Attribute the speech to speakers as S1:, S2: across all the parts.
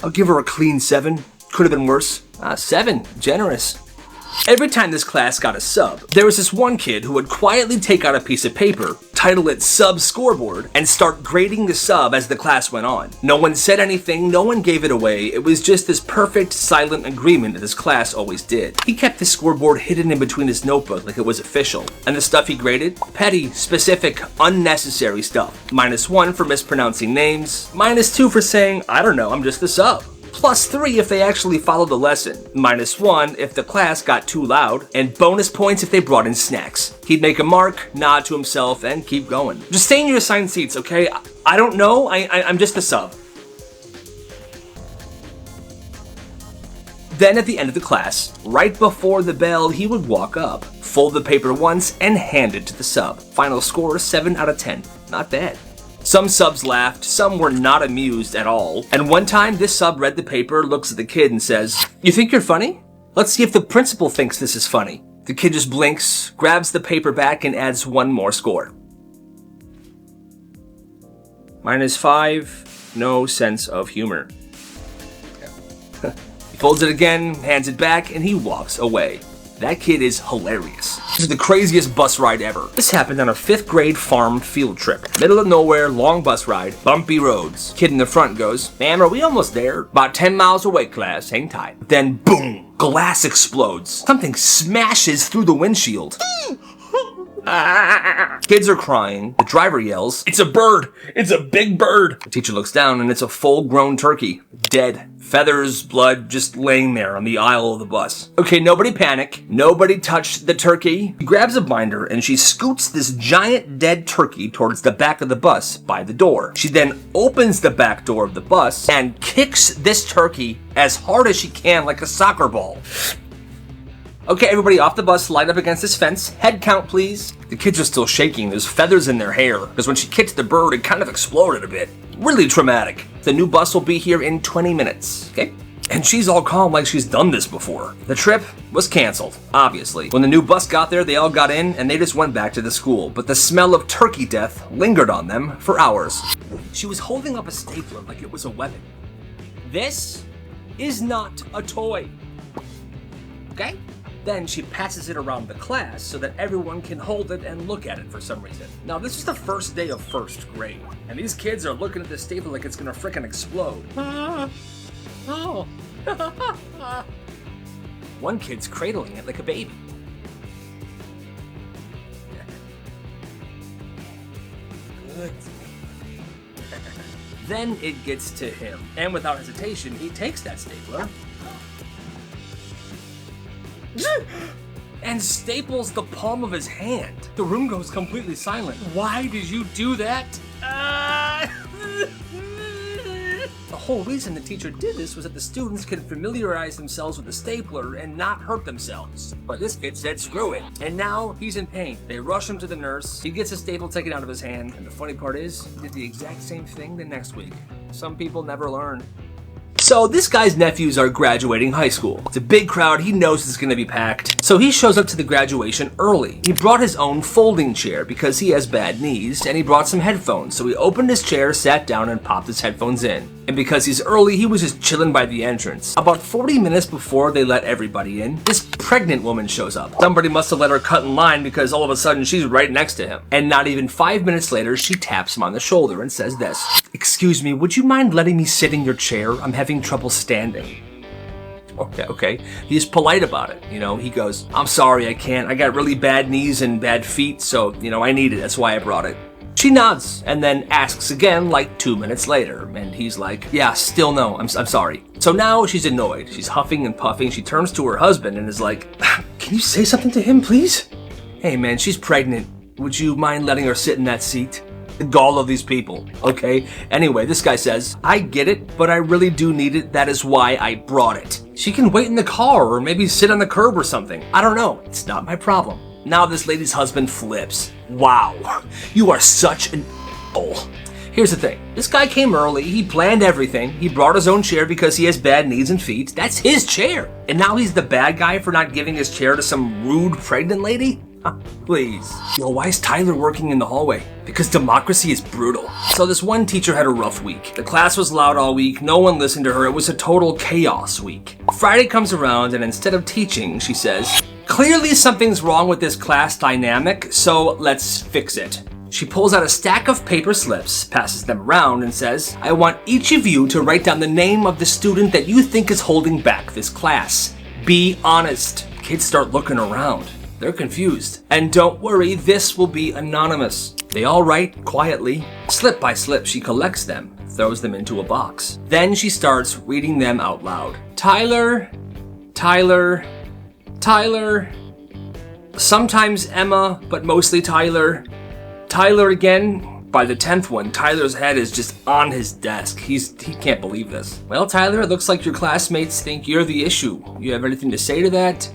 S1: I'll give her a clean 7. Could have been worse. 7. Generous. Every time this class got a sub, there was this one kid who would quietly take out a piece of paper, title it Sub Scoreboard, and start grading the sub as the class went on. No one said anything, no one gave it away, it was just this perfect silent agreement that this class always did. He kept the scoreboard hidden in between his notebook like it was official. And the stuff he graded? Petty, specific, unnecessary stuff. -1 for mispronouncing names, -2 for saying, I don't know, I'm just the sub. +3 if they actually followed the lesson, -1 if the class got too loud, and bonus points if they brought in snacks. He'd make a mark, nod to himself, and keep going. Just stay in your assigned seats, okay? I don't know, I'm just a sub. Then at the end of the class, right before the bell, he would walk up, fold the paper once, and hand it to the sub. Final score, 7 out of 10. Not bad. Some subs laughed, some were not amused at all. And one time, this sub read the paper, looks at the kid and says, "You think you're funny? Let's see if the principal thinks this is funny." The kid just blinks, grabs the paper back, and adds 1 more score. -5, no sense of humor. He folds it again, hands it back, and he walks away. That kid is hilarious. This is the craziest bus ride ever. This happened on a 5th grade farm field trip. Middle of nowhere, long bus ride, bumpy roads. Kid in the front goes, "Ma'am, are we almost there?" "About 10 miles away, class, hang tight." Then boom, glass explodes. Something smashes through the windshield. Kids are crying. The driver yells, "It's a bird! It's a big bird!" The teacher looks down and it's a full-grown turkey. Dead. Feathers, blood, just laying there on the aisle of the bus. Okay, nobody panic. Nobody touch the turkey. She grabs a binder and she scoots this giant dead turkey towards the back of the bus by the door. She then opens the back door of the bus and kicks this turkey as hard as she can like a soccer ball. Okay, everybody off the bus, line up against this fence. Head count, please. The kids are still shaking. There's feathers in their hair, because when she kicked the bird, it kind of exploded a bit. Really traumatic. The new bus will be here in 20 minutes, okay? And she's all calm like she's done this before. The trip was canceled, obviously. When the new bus got there, they all got in, and they just went back to the school. But the smell of turkey death lingered on them for hours. She was holding up a stapler like it was a weapon. This is not a toy, okay? Then she passes it around the class so that everyone can hold it and look at it for some reason. Now, this is the first day of 1st grade, and these kids are looking at this stapler like it's gonna frickin' explode. Oh. One kid's cradling it like a baby. Good. Then it gets to him, and without hesitation, he takes that stapler and staples the palm of his hand. The room goes completely silent. Why did you do that? The whole reason the teacher did this was that the students could familiarize themselves with the stapler and not hurt themselves. But this kid said screw it, and now he's in pain. They rush him to the nurse. He gets a staple taken out of his hand, and the funny part is, he did the exact same thing the next week. Some people never learn. So this guy's nephews are graduating high school. It's a big crowd, he knows it's gonna be packed. So he shows up to the graduation early. He brought his own folding chair because he has bad knees, and he brought some headphones. So he opened his chair, sat down, and popped his headphones in. And because he's early, he was just chilling by the entrance. About 40 minutes before they let everybody in, this pregnant woman shows up. Somebody must have let her cut in line because all of a sudden she's right next to him. And not even 5 minutes later, she taps him on the shoulder and says this, "Excuse me, would you mind letting me sit in your chair? I'm having trouble standing." Okay. He's polite about it. He goes, "I'm sorry, I can't. I got really bad knees and bad feet, so, I need it. That's why I brought it." She nods and then asks again like 2 minutes later, and he's like, "Yeah, still no, I'm sorry." So now she's annoyed. She's huffing and puffing. She turns to her husband and is like, "Can you say something to him, please? Hey man, she's pregnant. Would you mind letting her sit in that seat?" The gall of these people, okay? Anyway, this guy says, "I get it, but I really do need it. That is why I brought it. She can wait in the car or maybe sit on the curb or something. I don't know. It's not my problem." Now this lady's husband flips. Wow, you are such an a**hole. Here's the thing. This guy came early. He planned everything. He brought his own chair because he has bad knees and feet. That's his chair. And now he's the bad guy for not giving his chair to some rude pregnant lady? Please. Yo, why is Tyler working in the hallway? Because democracy is brutal. So this one teacher had a rough week. The class was loud all week, no one listened to her, it was a total chaos week. Friday comes around and instead of teaching, she says, "Clearly something's wrong with this class dynamic, so let's fix it." She pulls out a stack of paper slips, passes them around, and says, "I want each of you to write down the name of the student that you think is holding back this class. Be honest." Kids start looking around. They're confused. And don't worry, this will be anonymous. They all write quietly. Slip by slip, she collects them, throws them into a box. Then she starts reading them out loud. Tyler, Tyler, Tyler. Sometimes Emma, but mostly Tyler. Tyler again. By the 10th one, Tyler's head is just on his desk. He can't believe this. Well, Tyler, it looks like your classmates think you're the issue. You have anything to say to that?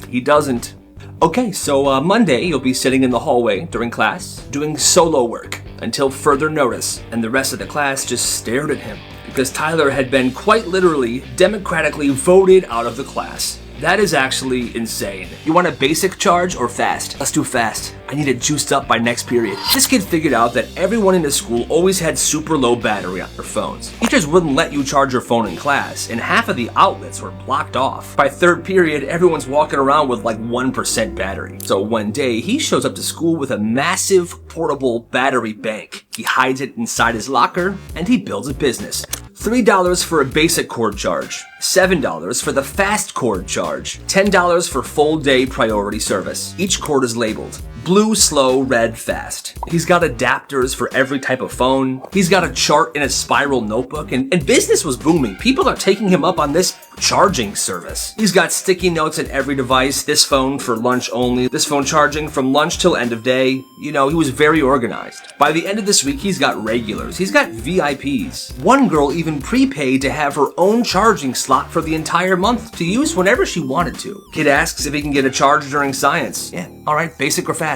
S1: He doesn't. Okay, so Monday you'll be sitting in the hallway during class, doing solo work until further notice, and the rest of the class just stared at him because Tyler had been quite literally democratically voted out of the class. That is actually insane. You want a basic charge or fast? Let's do fast. I need it juiced up by next period. This kid figured out that everyone in the school always had super low battery on their phones. Teachers wouldn't let you charge your phone in class, and half of the outlets were blocked off. By third period, everyone's walking around with like 1% battery. So one day, he shows up to school with a massive portable battery bank. He hides it inside his locker, and he builds a business. $3 for a basic cord charge, $7 for the fast cord charge, $10 for full day priority service. Each cord is labeled blue, slow, red, fast. He's got adapters for every type of phone. He's got a chart in a spiral notebook, and business was booming. People are taking him up on this charging service. He's got sticky notes in every device, this phone for lunch only, this phone charging from lunch till end of day. You know, he was very organized. By the end of this week, he's got regulars. He's got VIPs. One girl even prepaid to have her own charging slot for the entire month to use whenever she wanted to. Kid asks if he can get a charge during science. Yeah, all right, basic or fast?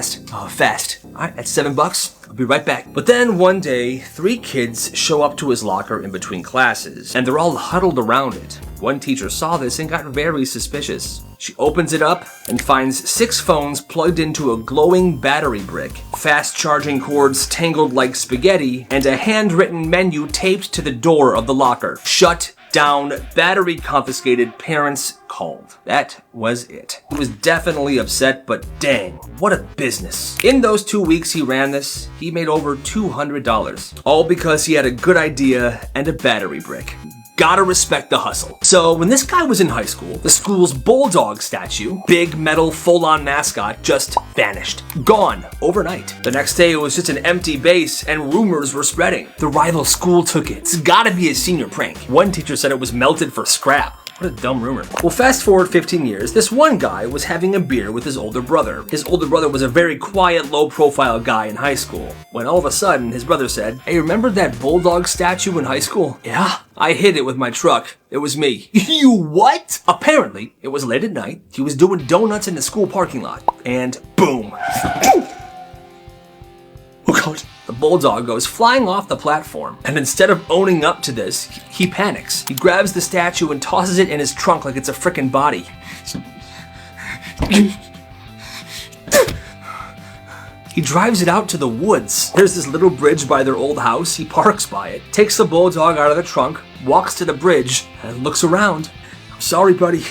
S1: Fast. All right, that's $7. I'll be right back. But then one day, 3 kids show up to his locker in between classes, and they're all huddled around it. One teacher saw this and got very suspicious. She opens it up and finds 6 phones plugged into a glowing battery brick, fast charging cords tangled like spaghetti, and a handwritten menu taped to the door of the locker. Shut down, battery confiscated, parents called. That was it. He was definitely upset, but dang, what a business. In those 2 weeks he ran this, he made over $200. All because he had a good idea and a battery brick. Gotta respect the hustle. So when this guy was in high school, the school's bulldog statue, big metal full-on mascot, just vanished. Gone overnight. The next day it was just an empty base and rumors were spreading. The rival school took it. It's gotta be a senior prank. One teacher said it was melted for scrap. What a dumb rumor. Well, fast forward 15 years, this one guy was having a beer with his older brother. His older brother was a very quiet, low-profile guy in high school. When all of a sudden, his brother said, "Hey, remember that bulldog statue in high school?" "Yeah, I hit it with my truck. It was me." "You what?" Apparently, it was late at night. He was doing donuts in the school parking lot. And boom. Oh God. The bulldog goes flying off the platform, and instead of owning up to this, he panics. He grabs the statue and tosses it in his trunk like it's a frickin' body. He drives it out to the woods. There's this little bridge by their old house. He parks by it, takes the bulldog out of the trunk, walks to the bridge, and looks around. "I'm sorry, buddy."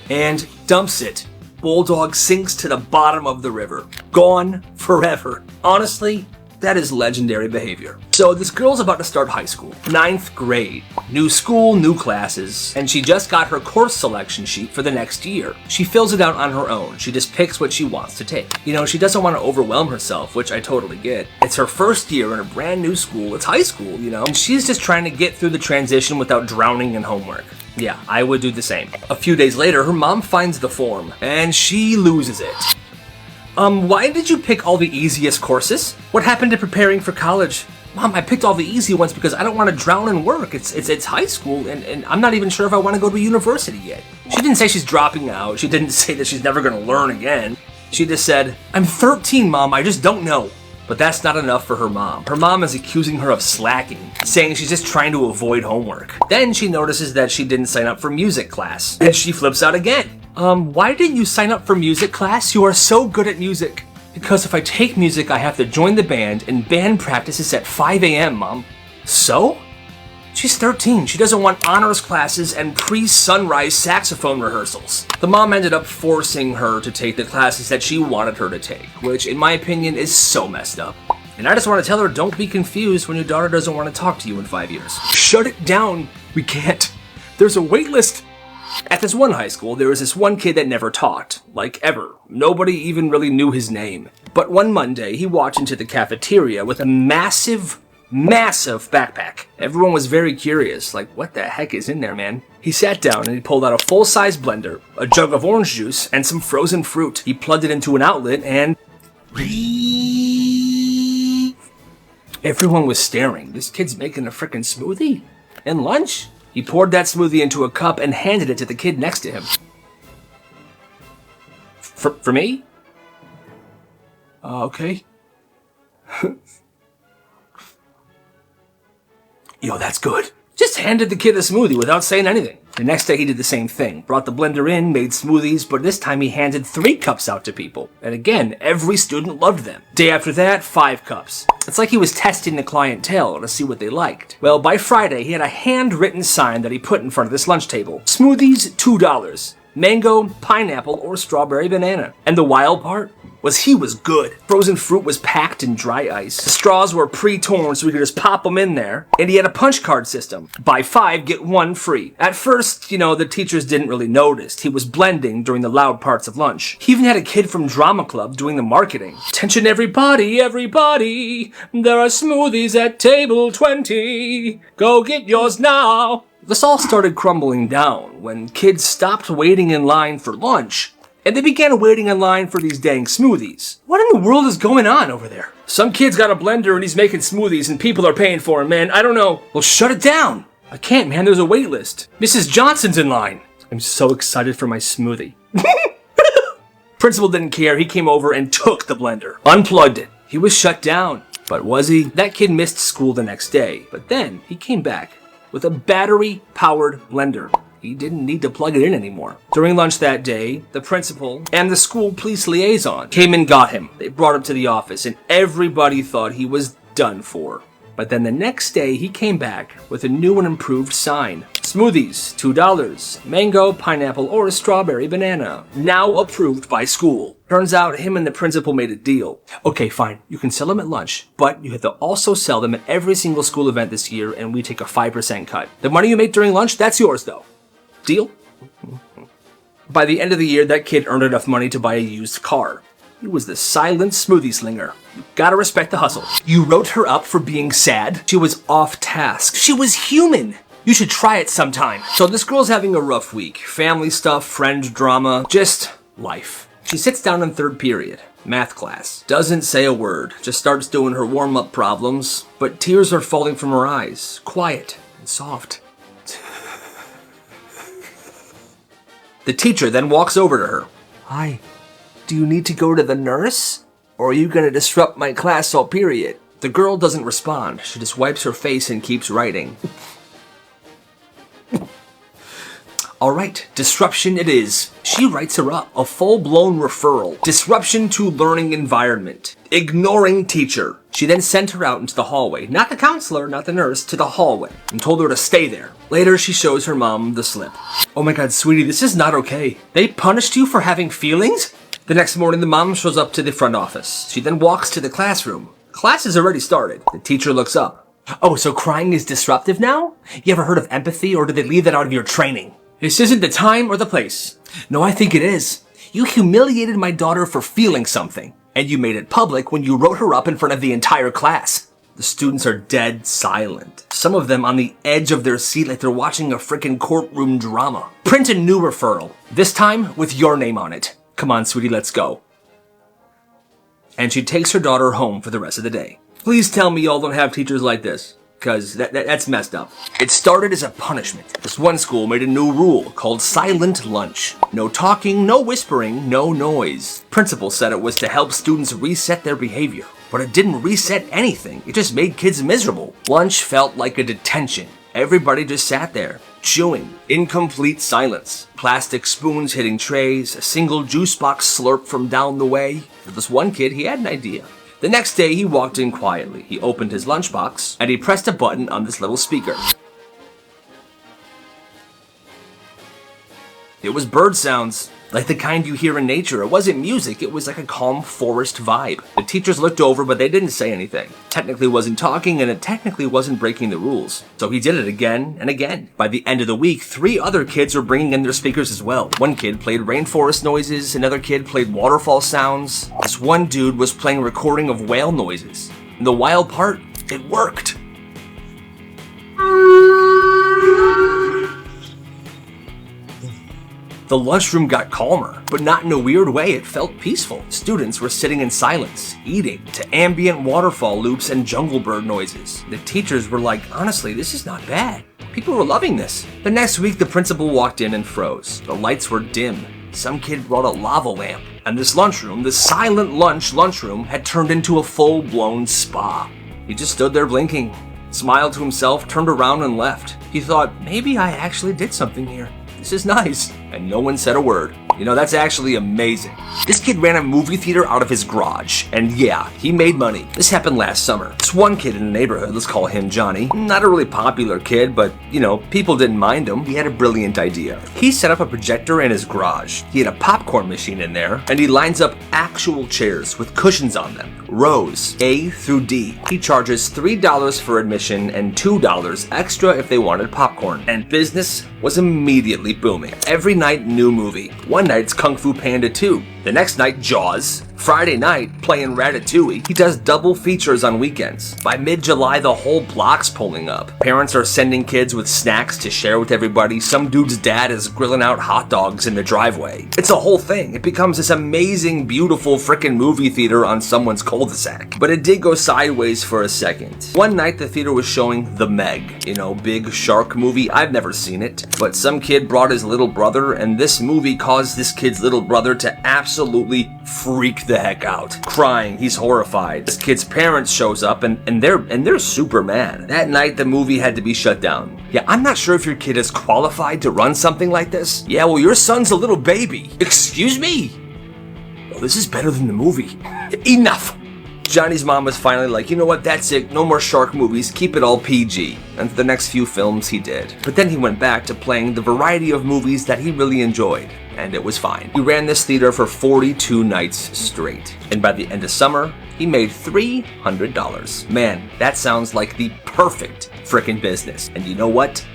S1: And dumps it. Bulldog sinks to the bottom of the river. Gone forever. Honestly, that is legendary behavior. So this girl's about to start high school. 9th grade. New school, new classes. And she just got her course selection sheet for the next year. She fills it out on her own. She just picks what she wants to take. You know, she doesn't want to overwhelm herself, which I totally get. It's her first year in a brand new school. It's high school, you know? And she's just trying to get through the transition without drowning in homework. Yeah, I would do the same. A few days later, her mom finds the form, and she loses it. Why did you pick all the easiest courses? What happened to preparing for college? Mom, I picked all the easy ones because I don't want to drown in work. It's high school, and I'm not even sure if I want to go to university yet. She didn't say she's dropping out. She didn't say that she's never going to learn again. She just said, "I'm 13, Mom, I just don't know." But that's not enough for her mom. Her mom is accusing her of slacking, saying she's just trying to avoid homework. Then she notices that she didn't sign up for music class, and she flips out again. Why didn't you sign up for music class? You are so good at music. Because if I take music, I have to join the band, and band practice is at 5 a.m., Mom. So? She's 13. She doesn't want honors classes and pre-sunrise saxophone rehearsals. The mom ended up forcing her to take the classes that she wanted her to take, which in my opinion is so messed up. And I just want to tell her, don't be confused when your daughter doesn't want to talk to you in 5 years. Shut it down. We can't. There's a wait list. At this one high school, there was this one kid that never talked. Like, ever. Nobody even really knew his name. But one Monday, he walked into the cafeteria with a massive backpack. Everyone was very curious, like, what the heck is in there, man? He sat down and he pulled out a full-size blender, a jug of orange juice, and some frozen fruit. He plugged it into an outlet and... Everyone was staring. This kid's making a frickin' smoothie? And lunch? He poured that smoothie into a cup and handed it to the kid next to him. For me? Okay. Yo, that's good. Just handed the kid a smoothie without saying anything. The next day he did the same thing. Brought the blender in, made smoothies, but this time he handed 3 cups out to people. And again, every student loved them. Day after that, 5 cups. It's like he was testing the clientele to see what they liked. Well, by Friday, he had a handwritten sign that he put in front of this lunch table. Smoothies, $2. Mango, pineapple, or strawberry banana. And the wild part was he was good. Frozen fruit was packed in dry ice. The straws were pre-torn so we could just pop them in there. And he had a punch card system. Buy 5, get 1 free. At first, the teachers didn't really notice. He was blending during the loud parts of lunch. He even had a kid from drama club doing the marketing. Attention everybody, everybody. There are smoothies at table 20. Go get yours now. This all started crumbling down when kids stopped waiting in line for lunch and they began waiting in line for these dang smoothies. What in the world is going on over there? Some kid's got a blender and he's making smoothies and people are paying for him, man. I don't know. Well, shut it down. I can't, man. There's a wait list. Mrs. Johnson's in line. I'm so excited for my smoothie. Principal didn't care. He came over and took the blender. Unplugged it. He was shut down. But was he? That kid missed school the next day. But then he came back with a battery-powered blender. He didn't need to plug it in anymore. During lunch that day, the principal and the school police liaison came and got him. They brought him to the office, and everybody thought he was done for. But then the next day, he came back with a new and improved sign. Smoothies, $2. Mango, pineapple, or a strawberry banana. Now approved by school. Turns out him and the principal made a deal. Okay, fine. You can sell them at lunch, but you have to also sell them at every single school event this year, and we take a 5% cut. The money you make during lunch, that's yours, though. Deal? By the end of the year, that kid earned enough money to buy a used car. He was the silent smoothie slinger. You gotta respect the hustle. You wrote her up for being sad. She was off task. She was human. You should try it sometime. So this girl's having a rough week. Family stuff, friend drama, just life. She sits down in 3rd period, math class. Doesn't say a word, just starts doing her warm-up problems, but tears are falling from her eyes, quiet and soft. The teacher then walks over to her. Hi, do you need to go to the nurse? Or are you gonna disrupt my class all period? The girl doesn't respond. She just wipes her face and keeps writing. All right, disruption it is. She writes her up. A full-blown referral. Disruption to learning environment. Ignoring teacher. She then sent her out into the hallway. Not the counselor, not the nurse, to the hallway. And told her to stay there. Later, she shows her mom the slip. Oh my god, sweetie, this is not okay. They punished you for having feelings? The next morning, the mom shows up to the front office. She then walks to the classroom. Class has already started. The teacher looks up. Oh, so crying is disruptive now? You ever heard of empathy, or did they leave that out of your training? This isn't the time or the place. No, I think it is. You humiliated my daughter for feeling something, and you made it public when you wrote her up in front of the entire class. The students are dead silent. Some of them on the edge of their seat like they're watching a frickin' courtroom drama. Print a new referral, this time with your name on it. Come on, sweetie, let's go. And she takes her daughter home for the rest of the day. Please tell me y'all don't have teachers like this, because that's messed up. It started as a punishment. This one school made a new rule called silent lunch. No talking, no whispering, no noise. Principal said it was to help students reset their behavior. but it didn't reset anything. It just made kids miserable. Lunch felt like a detention. Everybody just sat there, chewing, in complete silence. Plastic spoons hitting trays, a single juice box slurp from down the way. For this one kid, he had an idea. The next day, he walked in quietly. He opened his lunchbox, and he pressed a button on this little speaker. It was bird sounds, like the kind you hear in nature. It wasn't music, it was like a calm forest vibe. The teachers looked over, but they didn't say anything. Technically wasn't talking, and it technically wasn't breaking the rules. So he did it again and again. By the end of the week, 3 other kids were bringing in their speakers as well. One kid played rainforest noises, another kid played waterfall sounds. This one dude was playing a recording of whale noises. And the wild part, it worked. The lunchroom got calmer, but not in a weird way. It felt peaceful. Students were sitting in silence, eating to ambient waterfall loops and jungle bird noises. The teachers were like, honestly, this is not bad. People were loving this. The next week, the principal walked in and froze. The lights were dim. Some kid brought a lava lamp. And this lunchroom, the silent lunchroom, had turned into a full-blown spa. He just stood there blinking, smiled to himself, turned around and left. He thought, maybe I actually did something here. This is nice. And no one said a word. You know, that's actually amazing. This kid ran a movie theater out of his garage. And yeah, he made money. This happened last summer. This one kid in the neighborhood, let's call him Johnny. Not a really popular kid, but, you know, people didn't mind him. He had a brilliant idea. He set up a projector in his garage. He had a popcorn machine in there, and he lines up actual chairs with cushions on them. Rows, A through D. He charges $3 for admission and $2 extra if they wanted popcorn. And business was immediately booming. Every night, new movie. One night it's Kung Fu Panda 2. The next night, Jaws. Friday night, playing Ratatouille. He does double features on weekends. By mid-July, the whole block's pulling up. Parents are sending kids with snacks to share with everybody. Some dude's dad is grilling out hot dogs in the driveway. It's a whole thing. It becomes this amazing, beautiful frickin' movie theater on someone's cul-de-sac. But it did go sideways for a second. One night, the theater was showing The Meg. You know, big shark movie. I've never seen it. But some kid brought his little brother, and this movie caused this kid's little brother to absolutely freak the heck out. Crying, he's horrified. This kid's parents shows up and they're super mad. That night the movie had to be shut down. Yeah, I'm not sure if your kid is qualified to run something like this. Yeah, well, your son's a little baby. Excuse me? Well, this is better than the movie. Enough! Johnny's mom was finally like, you know what, that's it, no more shark movies, keep it all PG. And for the next few films he did. But then he went back to playing the variety of movies that he really enjoyed. And it was fine. He ran this theater for 42 nights straight. And by the end of summer, he made $300. Man, that sounds like the perfect frickin' business. And you know what?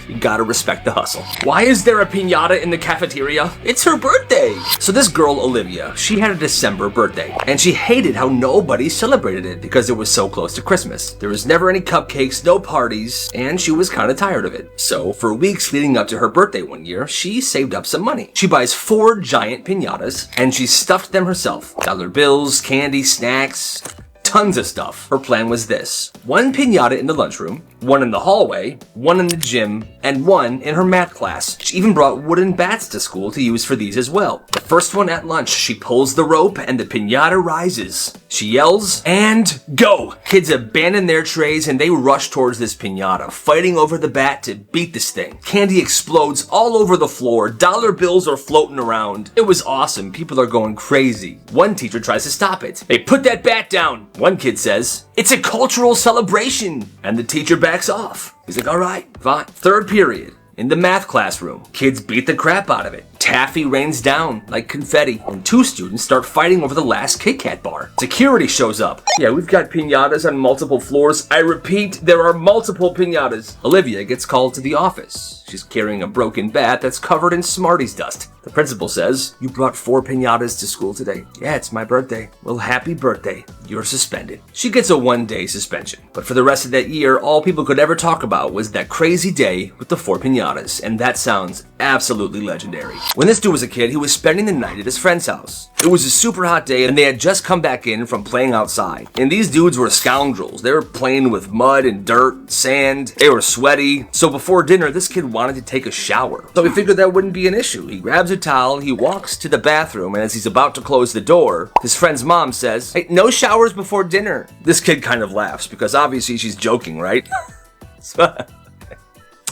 S1: You gotta respect the hustle. Why is there a piñata in the cafeteria? It's her birthday! So this girl, Olivia, she had a December birthday. And she hated how nobody celebrated it because it was so close to Christmas. There was never any cupcakes, no parties, and she was kinda tired of it. So for weeks leading up to her birthday one year, she saved up some money. She buys 4 giant piñatas, and she stuffed them herself. Dollar bills, candy, snacks, tons of stuff. Her plan was this: 1 piñata in the lunchroom, 1 in the hallway, 1 in the gym, and 1 in her math class. She even brought wooden bats to school to use for these as well. The first one at lunch, she pulls the rope and the piñata rises. She yells, and go! Kids abandon their trays and they rush towards this piñata, fighting over the bat to beat this thing. Candy explodes all over the floor. Dollar bills are floating around. It was awesome. People are going crazy. One teacher tries to stop it. Hey, put that bat down! One kid says, it's a cultural celebration! And the teacher backs off. He's like, all right, fine. Third period. In the math classroom, kids beat the crap out of it. Taffy rains down like confetti, and 2 students start fighting over the last Kit Kat bar. Security shows up. Yeah, we've got piñatas on multiple floors. I repeat, there are multiple piñatas. Olivia gets called to the office. She's carrying a broken bat that's covered in Smarties dust. The principal says, you brought 4 piñatas to school today. Yeah, it's my birthday. Well, happy birthday. You're suspended. She gets a 1-day suspension. But for the rest of that year, all people could ever talk about was that crazy day with the 4 piñatas. And that sounds absolutely legendary. When this dude was a kid, he was spending the night at his friend's house. It was a super hot day and they had just come back in from playing outside. And these dudes were scoundrels. They were playing with mud and dirt, sand. They were sweaty. So before dinner, this kid wanted to take a shower. So he figured that wouldn't be an issue. He grabs a towel, he walks to the bathroom, and as he's about to close the door, his friend's mom says, "Hey, no showers before dinner." This kid kind of laughs because obviously she's joking, right?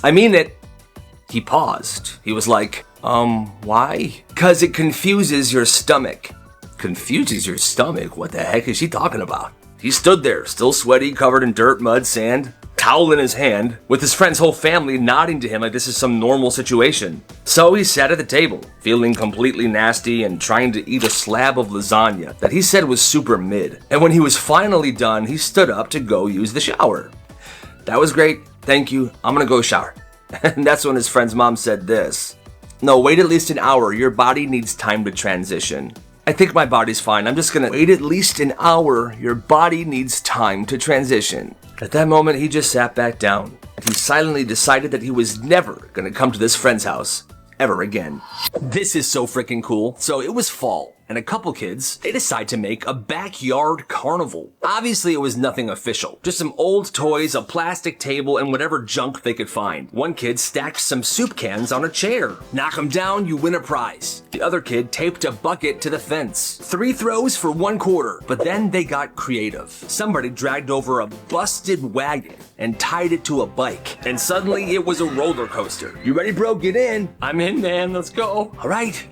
S1: I mean it. He paused. He was like, why? "'Cause it confuses your stomach." Confuses your stomach? What the heck is she talking about? He stood there, still sweaty, covered in dirt, mud, sand, towel in his hand, with his friend's whole family nodding to him like this is some normal situation. So he sat at the table, feeling completely nasty and trying to eat a slab of lasagna that he said was super mid. And when he was finally done, he stood up to go use the shower. "That was great, thank you, I'm gonna go shower." And that's when his friend's mom said this. "No, wait at least an hour, your body needs time to transition." "I think my body's fine, I'm just gonna..." "Wait at least an hour, your body needs time to transition." At that moment, he just sat back down. He silently decided that he was never gonna come to this friend's house ever again. This is so freaking cool. So it was fall, and a couple kids, they decide to make a backyard carnival. Obviously, it was nothing official. Just some old toys, a plastic table, and whatever junk they could find. One kid stacked some soup cans on a chair. Knock them down, you win a prize. The other kid taped a bucket to the fence. 3 throws for 1 quarter. But then they got creative. Somebody dragged over a busted wagon and tied it to a bike. And suddenly, it was a roller coaster. "You ready, bro? Get in." "I'm in, man. Let's go." "All right."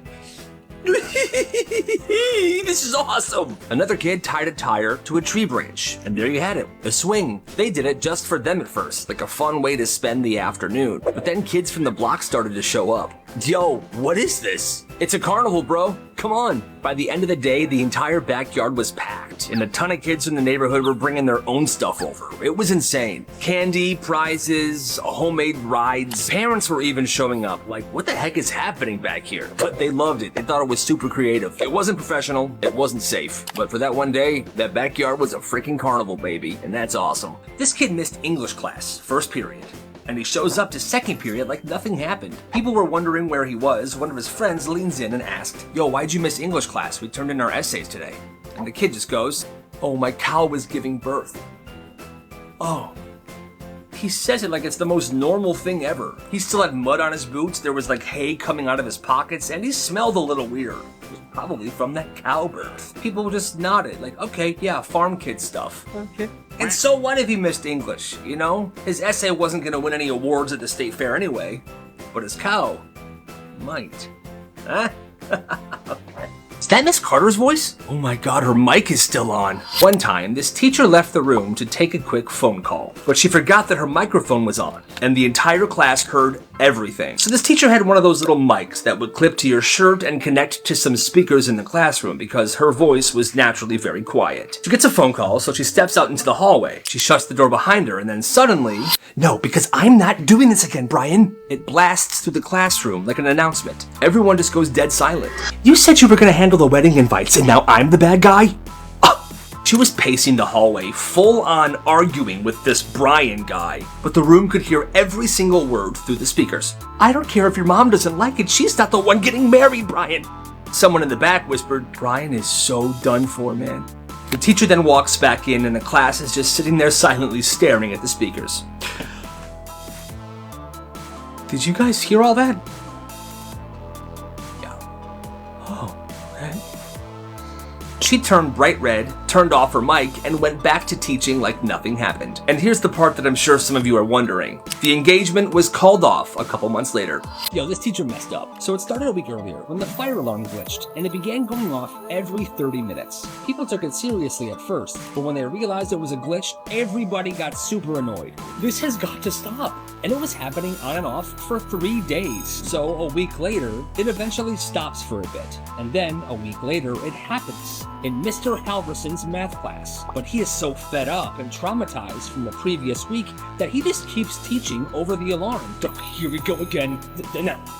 S1: This is awesome. Another kid tied a tire to a tree branch, and there you had it, a swing. They did it just for them at first, like a fun way to spend the afternoon. But then kids from the block started to show up. "Yo, what is this?" "It's a carnival, bro. Come on." By the end of the day, the entire backyard was packed, and a ton of kids from the neighborhood were bringing their own stuff over. It was insane. Candy, prizes, homemade rides. Parents were even showing up, like, what the heck is happening back here? But they loved it. They thought it was super creative. It wasn't professional, it wasn't safe. But for that one day, that backyard was a freaking carnival, baby, and that's awesome. This kid missed English class, first period. And he shows up to second period like nothing happened. People were wondering where he was. One of his friends leans in and asked, "Yo, why'd you miss English class? We turned in our essays today." And the kid just goes, "Oh, my cow was giving birth." Oh. He says it like it's the most normal thing ever. He still had mud on his boots, there was like hay coming out of his pockets, and he smelled a little weird. It was probably from that cow birth. People just nodded, like, okay, yeah, farm kid stuff. Okay. And so what if he missed English, you know? His essay wasn't gonna win any awards at the state fair anyway, but his cow might. Huh? Is that Miss Carter's voice? Oh my god, her mic is still on. One time, this teacher left the room to take a quick phone call, but she forgot that her microphone was on, and the entire class heard everything. So this teacher had one of those little mics that would clip to your shirt and connect to some speakers in the classroom because her voice was naturally very quiet. She gets a phone call, so she steps out into the hallway. She shuts the door behind her, and then suddenly, "No, because I'm not doing this again, Brian." It blasts through the classroom like an announcement. Everyone just goes dead silent. "You said you were gonna handle the wedding invites, and now I'm the bad guy?" She was pacing the hallway, full on arguing with this Brian guy, but the room could hear every single word through the speakers. "I don't care if your mom doesn't like it, she's not the one getting married, Brian." Someone in the back whispered, "Brian is so done for, man." The teacher then walks back in, and the class is just sitting there silently staring at the speakers. Did you guys hear all that? Yeah. Oh, okay. She turned bright red, turned off her mic, and went back to teaching like nothing happened. And here's the part that I'm sure some of you are wondering. The engagement was called off a couple months later. Yo, this teacher messed up. So it started a week earlier when the fire alarm glitched, and it began going off every 30 minutes. People took it seriously at first, but when they realized it was a glitch, everybody got super annoyed. This has got to stop. And it was happening on and off for 3 days. So a week later, it eventually stops for a bit. And then a week later, it happens in Mr. Halverson's math class. But he is so fed up and traumatized from the previous week that he just keeps teaching over the alarm. Here we go again.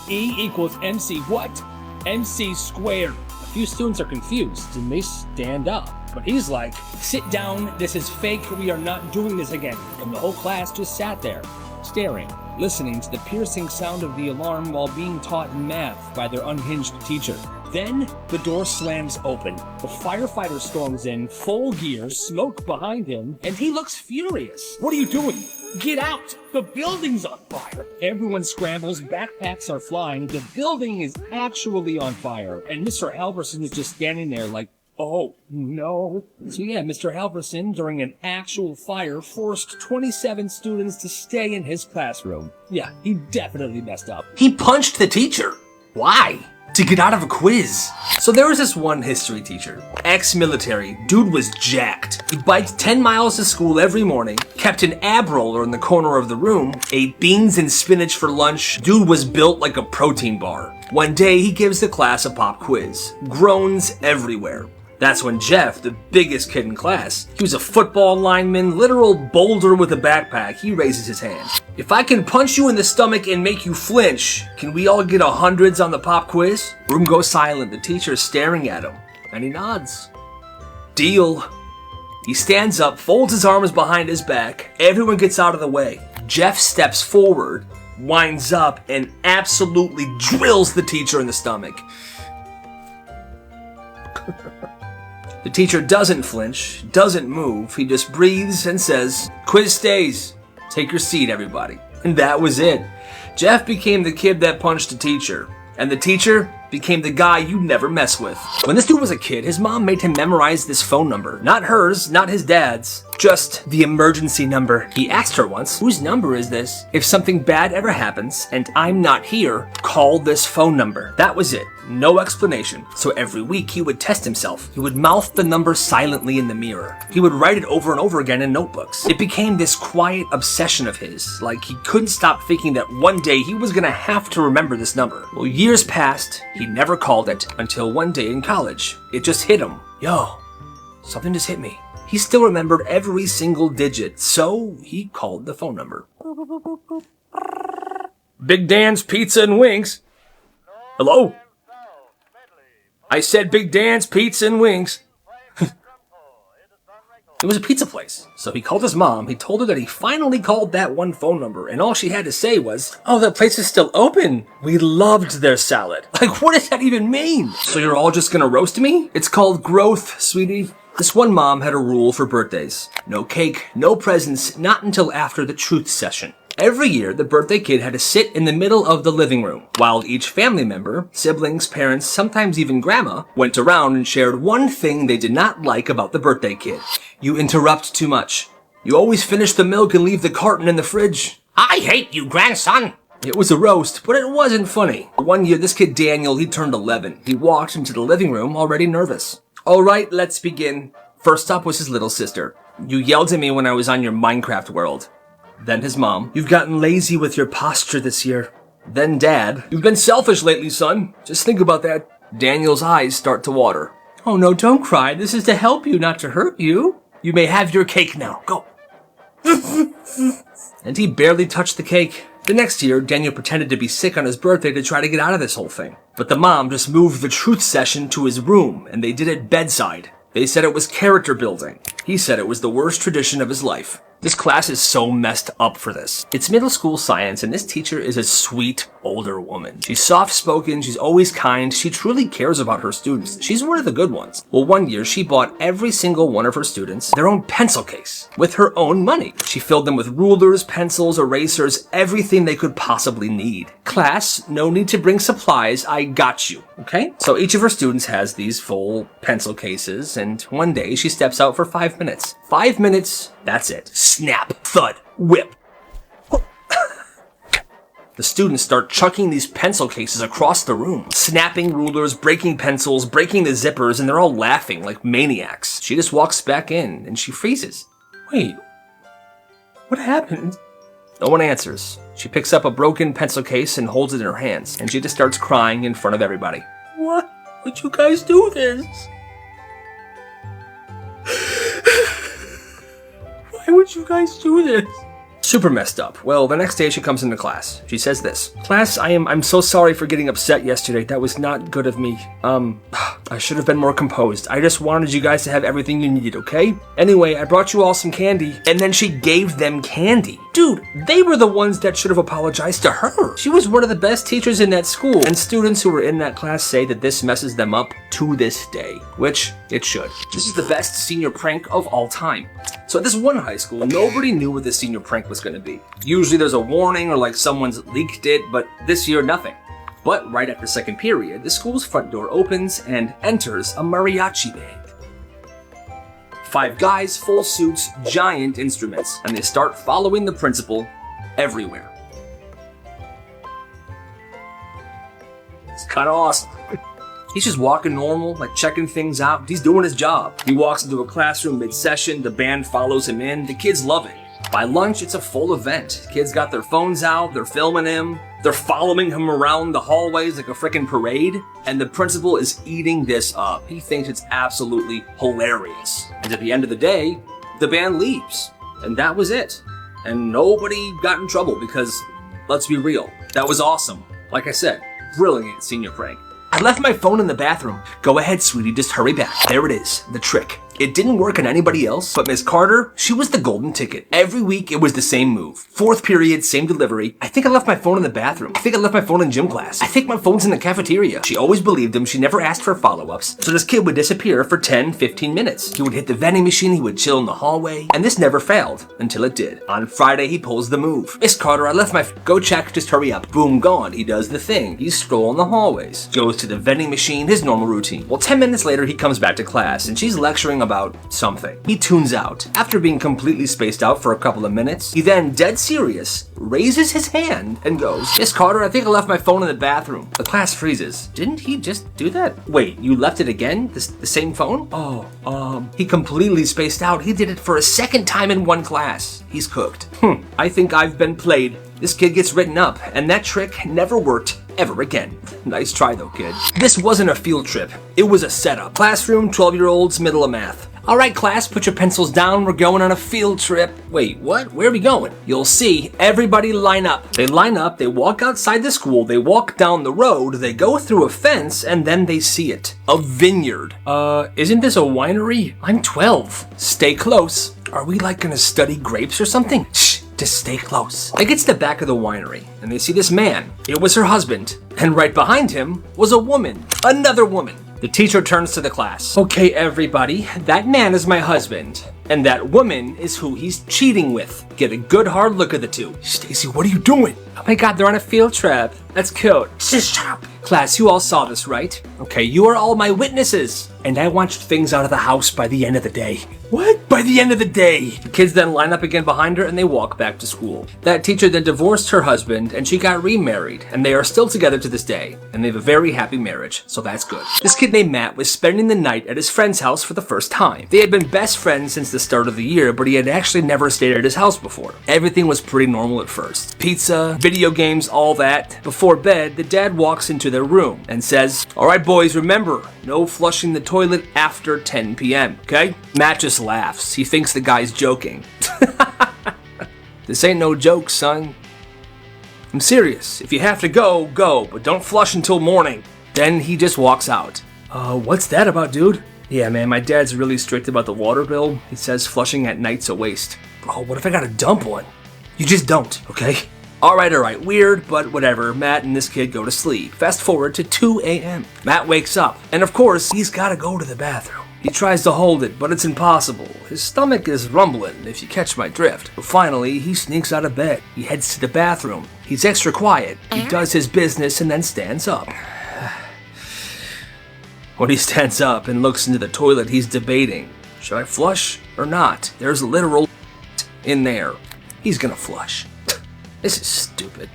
S1: E equals MC what? MC squared. A few students are confused and they stand up. But he's like, "Sit down, this is fake, we are not doing this again." And the whole class just sat there, staring. listening to the piercing sound of the alarm while being taught math by their unhinged teacher. Then, the door slams open. The firefighter storms in, full gear, smoke behind him, and he looks furious. What are you doing? Get out! The building's on fire! Everyone scrambles, backpacks are flying, the building is actually on fire, and Mr. Halverson is just standing there like, oh, no. So yeah, Mr. Halverson, during an actual fire, forced 27 students to stay in his classroom. Yeah, he definitely messed up. He punched the teacher. Why? To get out of a quiz. So there was this one history teacher, ex-military, dude was jacked. He biked 10 miles to school every morning, kept an ab roller in the corner of the room, ate beans and spinach for lunch. Dude was built like a protein bar. One day he gives the class a pop quiz. Groans everywhere. That's when Jeff, the biggest kid in class, he was a football lineman, literal boulder with a backpack, he raises his hand. If I can punch you in the stomach and make you flinch, can we all get 100s on the pop quiz? Room goes silent, the teacher's staring at him, and he nods. Deal. He stands up, folds his arms behind his back, everyone gets out of the way. Jeff steps forward, winds up, and absolutely drills the teacher in the stomach. The teacher doesn't flinch, doesn't move, he just breathes and says, "Quiz stays. Take your seat, everybody." And that was it. Jeff became the kid that punched the teacher, and the teacher became the guy you never mess with. When this dude was a kid, his mom made him memorize this phone number. Not hers, not his dad's, just the emergency number. He asked her once, "Whose number is this? If something bad ever happens and I'm not here, call this phone number." That was it. No explanation. So every week he would test himself. He would mouth the number silently in the mirror. He would write it over and over again in notebooks. It became this quiet obsession of his, like he couldn't stop thinking that one day he was gonna have to remember this number. Well, years passed, he never called it, until one day in college, it just hit him. Yo, something just hit me. He still remembered every single digit, so he called the phone number. Big Dan's Pizza and Wings. Hello? I said Big Dan's Pizza and Wings. It was a pizza place. So he called his mom, he told her that he finally called that one phone number, and all she had to say was, "Oh, that place is still open. We loved their salad." Like, what does that even mean? So you're all just gonna roast me? It's called growth, sweetie. This one mom had a rule for birthdays. No cake, no presents, not until after the truth session. Every year, the birthday kid had to sit in the middle of the living room, while each family member, siblings, parents, sometimes even grandma, went around and shared one thing they did not like about the birthday kid. "You interrupt too much. You always finish the milk and leave the carton in the fridge. I hate you, grandson." It was a roast, but it wasn't funny. One year, this kid Daniel, he turned 11. He walked into the living room already nervous. "All right, let's begin." First up was his little sister. "You yelled at me when I was on your Minecraft world." Then his mom, "You've gotten lazy with your posture this year." Then Dad, "You've been selfish lately, son. Just think about that." Daniel's eyes start to water. "Oh no, don't cry. This is to help you, not to hurt you. You may have your cake now. Go." And he barely touched the cake. The next year, Daniel pretended to be sick on his birthday to try to get out of this whole thing. But the mom just moved the truth session to his room, and they did it bedside. They said it was character building. He said it was the worst tradition of his life. This class is so messed up for this. It's middle school science, and this teacher is a sweet older woman. She's soft-spoken, she's always kind, she truly cares about her students. She's one of the good ones. Well, one year, she bought every single one of her students their own pencil case with her own money. She filled them with rulers, pencils, erasers, everything they could possibly need. "Class, no need to bring supplies, I got you." Okay? So each of her students has these full pencil cases, and one day she steps out for 5 minutes. 5 minutes, that's it. Snap, thud, whip. The students start chucking these pencil cases across the room, snapping rulers, breaking pencils, breaking the zippers, and they're all laughing like maniacs. She just walks back in, and she freezes. Wait, what happened? No one answers. She picks up a broken pencil case and holds it in her hands, and she just starts crying in front of everybody. What? Would you guys do this? Why would you guys do this? Super messed up. Well, the next day she comes into class. She says this. "Class, I'm so sorry for getting upset yesterday. That was not good of me. I should have been more composed. I just wanted you guys to have everything you needed, okay? Anyway, I brought you all some candy, and then she gave them candy. Dude, they were the ones that should have apologized to her. She was one of the best teachers in that school, and students who were in that class say that this messes them up to this day, which it should. This is the best senior prank of all time. So at this one high school, nobody knew what the senior prank was gonna be. Usually there's a warning or like someone's leaked it, but this year nothing. But right after second period, the school's front door opens and enters a mariachi band. 5 guys, full suits, giant instruments, and they start following the principal everywhere. It's kind of awesome. He's just walking normal, like checking things out. He's doing his job. He walks into a classroom mid-session, the band follows him in, the kids love it. By lunch, it's a full event. Kids got their phones out, they're filming him, they're following him around the hallways like a freaking parade, and the principal is eating this up. He thinks it's absolutely hilarious. And at the end of the day, the band leaves. And that was it. And nobody got in trouble because, let's be real, that was awesome. Like I said, brilliant senior prank. I left my phone in the bathroom. Go ahead, sweetie, just hurry back. There it is, the trick. It didn't work on anybody else, but Miss Carter, she was the golden ticket. Every week, it was the same move. 4th period, same delivery. I think I left my phone in the bathroom. I think I left my phone in gym class. I think my phone's in the cafeteria. She always believed him. She never asked for follow-ups. So this kid would disappear for 10, 15 minutes. He would hit the vending machine. He would chill in the hallway. And this never failed until it did. On Friday, he pulls the move. Miss Carter, I left my go check. Just hurry up. Boom, gone. He does the thing. He's strolling the hallways. Goes to the vending machine, his normal routine. Well, 10 minutes later, he comes back to class and she's lecturing about something. He tunes out. After being completely spaced out for a couple of minutes, he then, dead serious, raises his hand and goes, Miss Carter, I think I left my phone in the bathroom. The class freezes. Didn't he just do that? Wait, you left it again? The same phone? He completely spaced out. He did it for a second time in one class. He's cooked. I think I've been played. This kid gets written up, and that trick never worked ever again. Nice try though, kid. This wasn't a field trip. It was a setup. Classroom, 12-year-olds, middle of math. All right, class, put your pencils down. We're going on a field trip. Wait, what? Where are we going? You'll see. Everybody line up. They line up, they walk outside the school, they walk down the road, they go through a fence, and then they see it. A vineyard. Isn't this a winery? I'm 12. Stay close. Are we like gonna study grapes or something? Shh. Just stay close. They get to the back of the winery, and they see this man. It was her husband. And right behind him was a woman. Another woman. The teacher turns to the class. Okay, everybody, that man is my husband. And that woman is who he's cheating with. Get a good hard look at the two. Stacy, what are you doing? Oh my god, they're on a field trip. That's cute. Just shut up. Class, you all saw this, right? Okay, you are all my witnesses. And I want things out of the house by the end of the day. What? By the end of the day. The kids then line up again behind her and they walk back to school. That teacher then divorced her husband and she got remarried. And they are still together to this day. And they have a very happy marriage, so that's good. This kid named Matt was spending the night at his friend's house for the first time. They had been best friends since the start of the year, but he had actually never stayed at his house before. Everything was pretty normal at first. Pizza, video games, all that. Before bed, the dad walks into their room and says, all right, boys, remember, no flushing the toilet after 10 p.m., okay? Matt just laughs. He thinks the guy's joking. This ain't no joke, son. I'm serious. If you have to go, go, but don't flush until morning. Then he just walks out. What's that about, dude? Yeah, man, my dad's really strict about the water bill. He says flushing at night's a waste. Bro, what if I gotta dump one? You just don't, okay? Alright, weird, but whatever. Matt and this kid go to sleep. Fast forward to 2 a.m. Matt wakes up, and of course, he's gotta go to the bathroom. He tries to hold it, but it's impossible. His stomach is rumbling, if you catch my drift. But finally, he sneaks out of bed. He heads to the bathroom. He's extra quiet. He does his business and then stands up. When he stands up and looks into the toilet, he's debating. Should I flush or not? There's literal in there. He's gonna flush. This is stupid.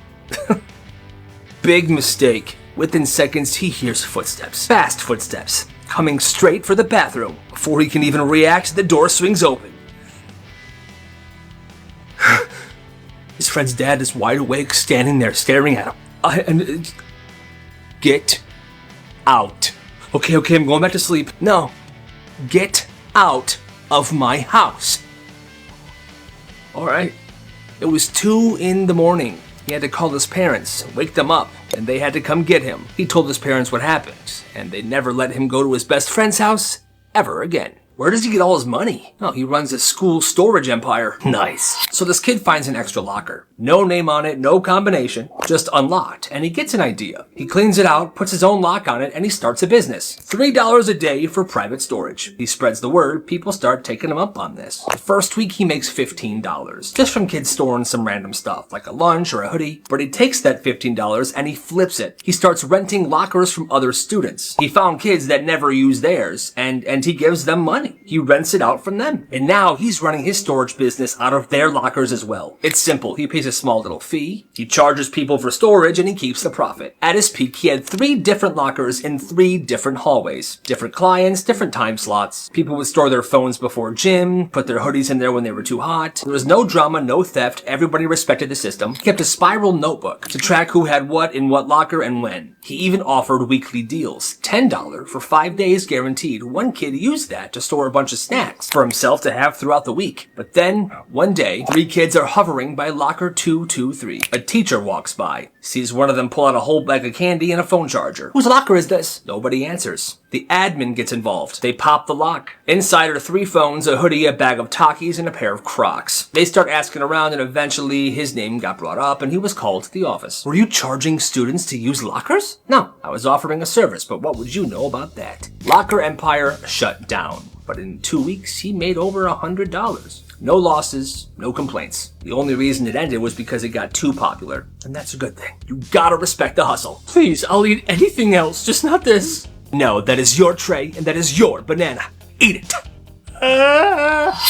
S1: Big mistake. Within seconds, he hears footsteps. Fast footsteps. Coming straight for the bathroom. Before he can even react, the door swings open. His friend's dad is wide awake, standing there, staring at him. Get out. Okay, I'm going back to sleep. No. Get out of my house. Alright. It was 2 a.m. He had to call his parents, wake them up. and they had to come get him. He told his parents what happened, and they never let him go to his best friend's house ever again. Where does he get all his money? Oh, he runs a school storage empire. Nice. So this kid finds an extra locker. No name on it, no combination, just unlocked. And he gets an idea. He cleans it out, puts his own lock on it, and he starts a business. $3 a day for private storage. He spreads the word, people start taking him up on this. The first week he makes $15, just from kids storing some random stuff, like a lunch or a hoodie. But he takes that $15 and he flips it. He starts renting lockers from other students. He found kids that never use theirs, and he gives them money. He rents it out from them. And now he's running his storage business out of their lockers as well. It's simple. He pays a small little fee, he charges people for storage, and he keeps the profit. At his peak, he had 3 different lockers in 3 different hallways. Different clients, different time slots. People would store their phones before gym, put their hoodies in there when they were too hot. There was no drama, no theft. Everybody respected the system. He kept a spiral notebook to track who had what in what locker and when. He even offered weekly deals. $10 for 5 days guaranteed. One kid used that to store a bunch of snacks for himself to have throughout the week. But then, one day, 3 kids are hovering by locker 223. A teacher walks by, sees one of them pull out a whole bag of candy and a phone charger. Whose locker is this? Nobody answers. The admin gets involved. They pop the lock. Inside are 3 phones, a hoodie, a bag of Takis, and a pair of Crocs. They start asking around, and eventually his name got brought up and he was called to the office. Were you charging students to use lockers? No, I was offering a service, but what would you know about that? Locker Empire shut down. But in 2 weeks, he made over $100. No losses, no complaints. The only reason it ended was because it got too popular. And that's a good thing. You gotta respect the hustle. Please, I'll eat anything else, just not this. No, that is your tray, and that is your banana. Eat it.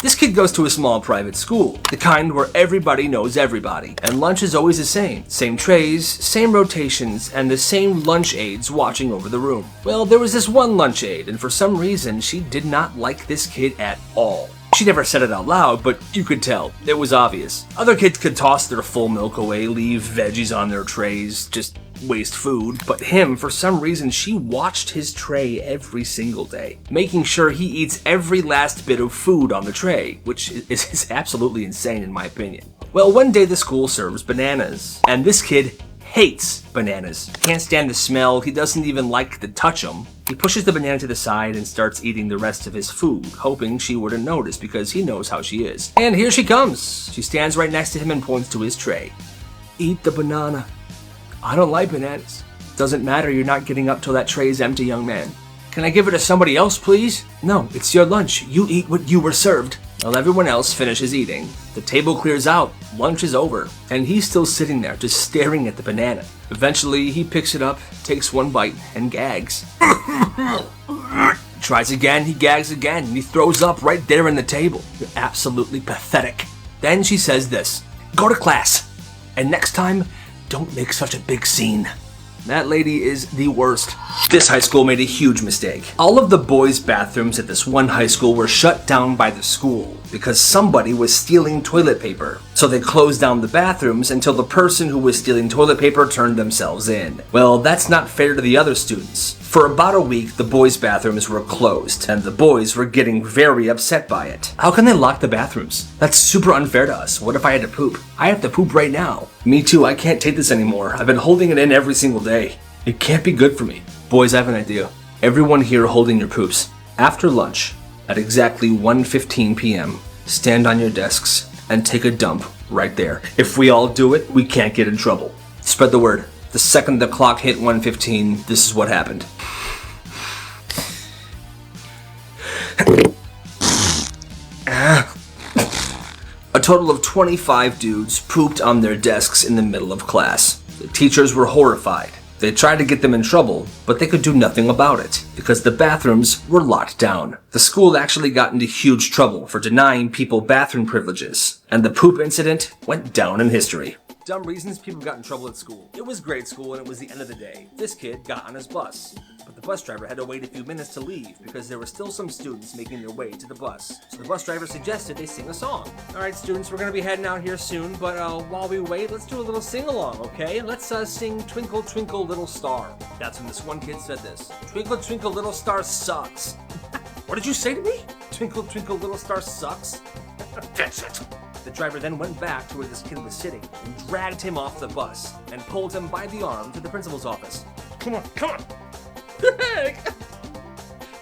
S1: This kid goes to a small private school, the kind where everybody knows everybody, and lunch is always the same. Same trays, same rotations, and the same lunch aides watching over the room. Well, there was this one lunch aide, and for some reason, she did not like this kid at all. She never said it out loud, but you could tell. It was obvious. Other kids could toss their full milk away, leave veggies on their trays, just waste food. But him, for some reason, she watched his tray every single day, making sure he eats every last bit of food on the tray, which is absolutely insane in my opinion. Well, one day the school serves bananas, and this kid hates bananas. Can't stand the smell, he doesn't even like to touch them. He pushes the banana to the side and starts eating the rest of his food, hoping she wouldn't notice because he knows how she is. And here she comes. She stands right next to him and points to his tray. Eat the banana. I don't like bananas. Doesn't matter, you're not getting up till that tray is empty, young man. Can I give it to somebody else, please? No, it's your lunch. You eat what you were served. While everyone else finishes eating, the table clears out, lunch is over, and he's still sitting there just staring at the banana. Eventually, he picks it up, takes one bite, and gags. Tries again, he gags again, and he throws up right there in the table. You're absolutely pathetic. Then she says this, go to class, and next time, don't make such a big scene. That lady is the worst. This high school made a huge mistake. All of the boys' bathrooms at this one high school were shut down by the school because somebody was stealing toilet paper. So they closed down the bathrooms until the person who was stealing toilet paper turned themselves in. Well, that's not fair to the other students. For about a week, the boys' bathrooms were closed, and the boys were getting very upset by it. How can they lock the bathrooms? That's super unfair to us. What if I had to poop? I have to poop right now. Me too, I can't take this anymore. I've been holding it in every single day. It can't be good for me. Boys, I have an idea. Everyone here holding your poops. After lunch, at exactly 1:15 p.m., stand on your desks and take a dump right there. If we all do it, we can't get in trouble. Spread the word. The second the clock hit 1:15, this is what happened. A total of 25 dudes pooped on their desks in the middle of class. The teachers were horrified. They tried to get them in trouble, but they could do nothing about it because the bathrooms were locked down. The school actually got into huge trouble for denying people bathroom privileges, and the poop incident went down in history. Dumb reasons people got in trouble at school. It was grade school and it was the end of the day. This kid got on his bus, but the bus driver had to wait a few minutes to leave because there were still some students making their way to the bus. So the bus driver suggested they sing a song. Alright students, we're gonna be heading out here soon, but while we wait, let's do a little sing-along, okay? Let's sing Twinkle Twinkle Little Star. That's when this one kid said this. Twinkle Twinkle Little Star sucks. What did you say to me? Twinkle Twinkle Little Star sucks? That's it. The driver then went back to where this kid was sitting and dragged him off the bus and pulled him by the arm to the principal's office. Come on, come on!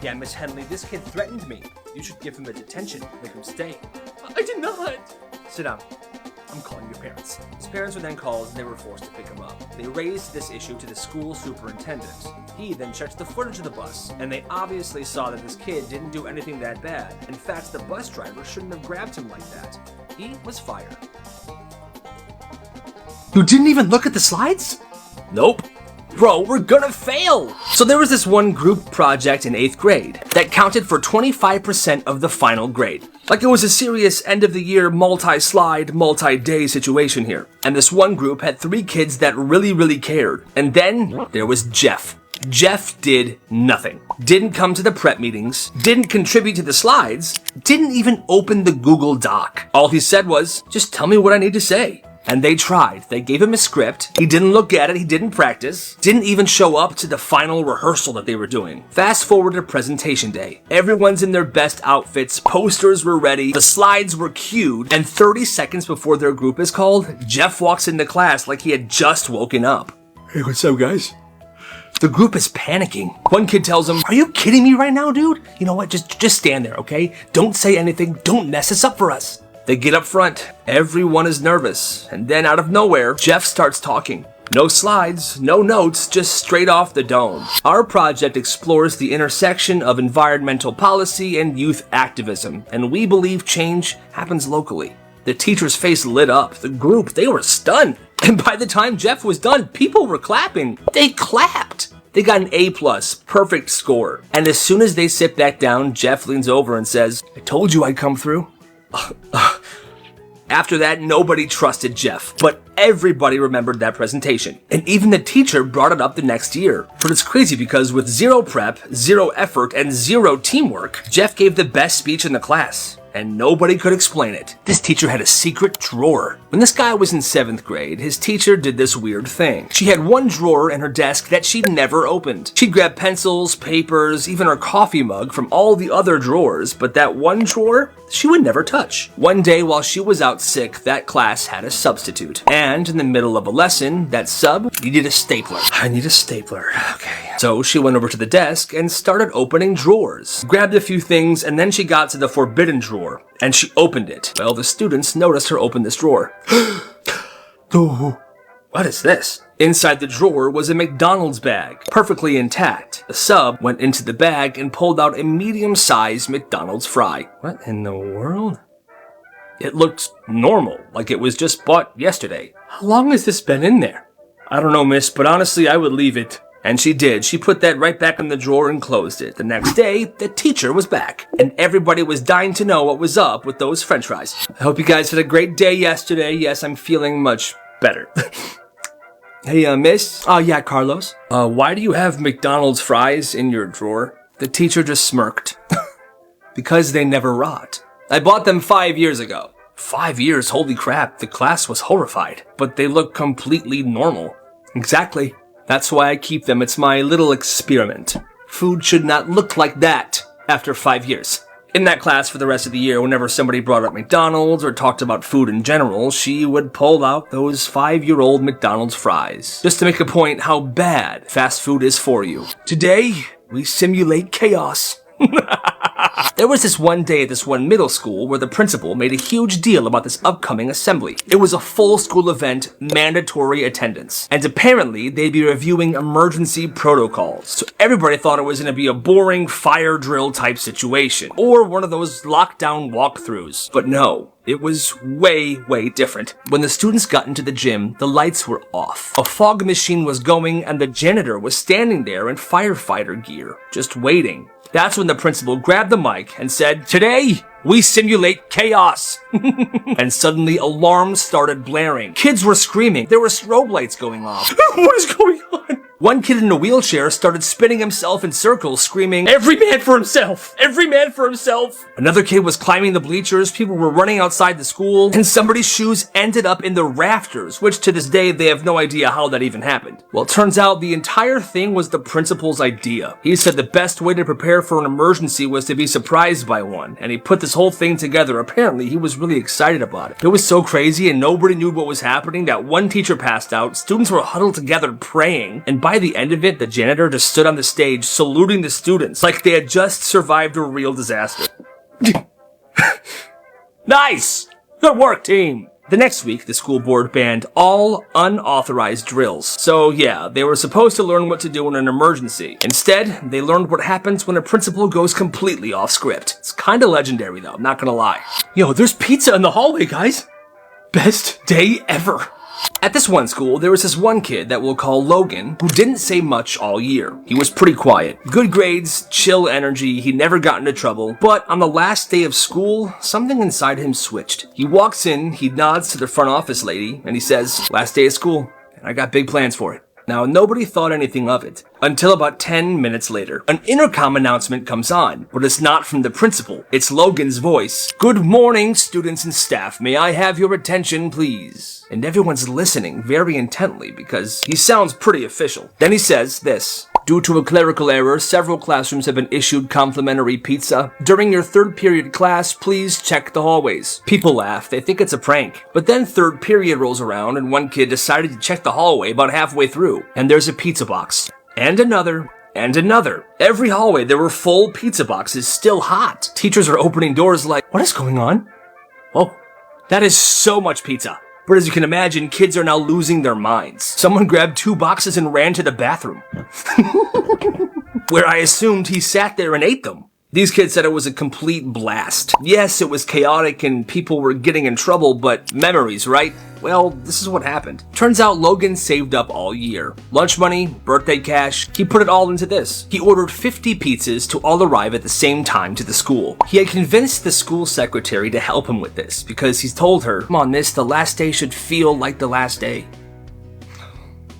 S1: Yeah, Miss Henley, this kid threatened me. You should give him a detention, make him stay. I did not! Sit down. I'm calling your parents. His parents were then called and they were forced to pick him up. They raised this issue to the school superintendent. He then checked the footage of the bus, and they obviously saw that this kid didn't do anything that bad. In fact, the bus driver shouldn't have grabbed him like that. He was fired. You didn't even look at the slides? Nope. Bro, we're gonna fail! So there was this one group project in 8th grade that counted for 25% of the final grade. Like it was a serious end-of-the-year multi-slide, multi-day situation here. And this one group had 3 kids that really cared. And then there was Jeff. Jeff did nothing. Didn't come to the prep meetings, didn't contribute to the slides, didn't even open the Google Doc. All he said was, just tell me what I need to say. And they tried. They gave him a script. He didn't look at it. He didn't practice. Didn't even show up to the final rehearsal that they were doing. Fast forward to presentation day. Everyone's in their best outfits. Posters were ready. The slides were cued. And 30 seconds before their group is called, Jeff walks into class like he had just woken up. Hey, what's up, guys? The group is panicking. One kid tells him, are you kidding me right now, dude? You know what? Just stand there, okay? Don't say anything. Don't mess this up for us. They get up front, everyone is nervous, and then out of nowhere, Jeff starts talking. No slides, no notes, just straight off the dome. Our project explores the intersection of environmental policy and youth activism, and we believe change happens locally. The teacher's face lit up. The group, they were stunned. And by the time Jeff was done, people were clapping. They clapped. They got an A+, perfect score. And as soon as they sit back down, Jeff leans over and says, I told you I'd come through. After that, nobody trusted Jeff, but everybody remembered that presentation. And even the teacher brought it up the next year. But it's crazy because with 0 prep, 0 effort, and 0 teamwork, Jeff gave the best speech in the class. And nobody could explain it. This teacher had a secret drawer. When this guy was in 7th grade, his teacher did this weird thing. She had one drawer in her desk that she never opened. She'd grab pencils, papers, even her coffee mug from all the other drawers, but that one drawer, she would never touch. One day while she was out sick, that class had a substitute. And in the middle of a lesson, that sub needed a stapler. I need a stapler. Okay. So she went over to the desk and started opening drawers. Grabbed a few things, and then she got to the forbidden drawer. And she opened it. Well, the students noticed her open this drawer. What is this? Inside the drawer was a McDonald's bag, perfectly intact. The sub went into the bag and pulled out a medium-sized McDonald's fry. What in the world? It looked normal, like it was just bought yesterday. How long has this been in there? I don't know, miss, but honestly, I would leave it. And she did. She put that right back in the drawer and closed it. The next day, the teacher was back. And everybody was dying to know what was up with those french fries. I hope you guys had a great day yesterday. Yes, I'm feeling much better. Hey, miss? Oh, yeah, Carlos. Why do you have McDonald's fries in your drawer? The teacher just smirked. Because they never rot. I bought them 5 years ago. 5 years? Holy crap. The class was horrified. But they look completely normal. Exactly. That's why I keep them. It's my little experiment. Food should not look like that after 5 years. In that class for the rest of the year, whenever somebody brought up McDonald's or talked about food in general, she would pull out those 5-year-old McDonald's fries, just to make a point how bad fast food is for you. Today, we simulate chaos. There was this one day at this one middle school where the principal made a huge deal about this upcoming assembly. It was a full school event, mandatory attendance. And apparently, they'd be reviewing emergency protocols. So everybody thought it was going to be a boring fire drill type situation. Or one of those lockdown walkthroughs. But no. It was way different. When the students got into the gym, the lights were off. A fog machine was going and the janitor was standing there in firefighter gear, just waiting. That's when the principal grabbed the mic and said, "Today, we simulate chaos." And suddenly alarms started blaring. Kids were screaming. There were strobe lights going off. What is going on? One kid in a wheelchair started spinning himself in circles, screaming, "Every man for himself! Every man for himself!" Another kid was climbing the bleachers, people were running outside the school, and somebody's shoes ended up in the rafters, which to this day they have no idea how that even happened. Well, it turns out the entire thing was the principal's idea. He said the best way to prepare for an emergency was to be surprised by one, and he put this whole thing together. Apparently, he was really excited about it. It was so crazy and nobody knew what was happening that one teacher passed out, students were huddled together praying, and by the end of it, the janitor just stood on the stage saluting the students like they had just survived a real disaster. Nice! Good work, team! The next week, the school board banned all unauthorized drills. So yeah, they were supposed to learn what to do in an emergency. Instead, they learned what happens when a principal goes completely off script. It's kinda legendary though, I'm not gonna lie. Yo, there's pizza in the hallway, guys! Best day ever! At this one school, there was this one kid that we'll call Logan, who didn't say much all year. He was pretty quiet. Good grades, chill energy, he never got into trouble. But on the last day of school, something inside him switched. He walks in, he nods to the front office lady, and he says, "Last day of school, and I got big plans for it." Now, nobody thought anything of it, until about 10 minutes later. An intercom announcement comes on, but it's not from the principal. It's Logan's voice. "Good morning, students and staff. May I have your attention, please?" And everyone's listening very intently because he sounds pretty official. Then he says this. "Due to a clerical error, several classrooms have been issued complimentary pizza. During your third period class, please check the hallways." People laugh, they think it's a prank. But then third period rolls around and one kid decided to check the hallway about halfway through. And there's a pizza box. And another. And another. Every hallway there were full pizza boxes, still hot. Teachers are opening doors like, "What is going on?" Oh, that is so much pizza. But as you can imagine, kids are now losing their minds. Someone grabbed 2 boxes and ran to the bathroom, where I assumed he sat there and ate them. These kids said it was a complete blast. Yes, it was chaotic and people were getting in trouble, but memories, right? Well, this is what happened. Turns out Logan saved up all year. Lunch money, birthday cash, he put it all into this. He ordered 50 pizzas to all arrive at the same time to the school. He had convinced the school secretary to help him with this because he's told her, "Come on, miss, the last day should feel like the last day."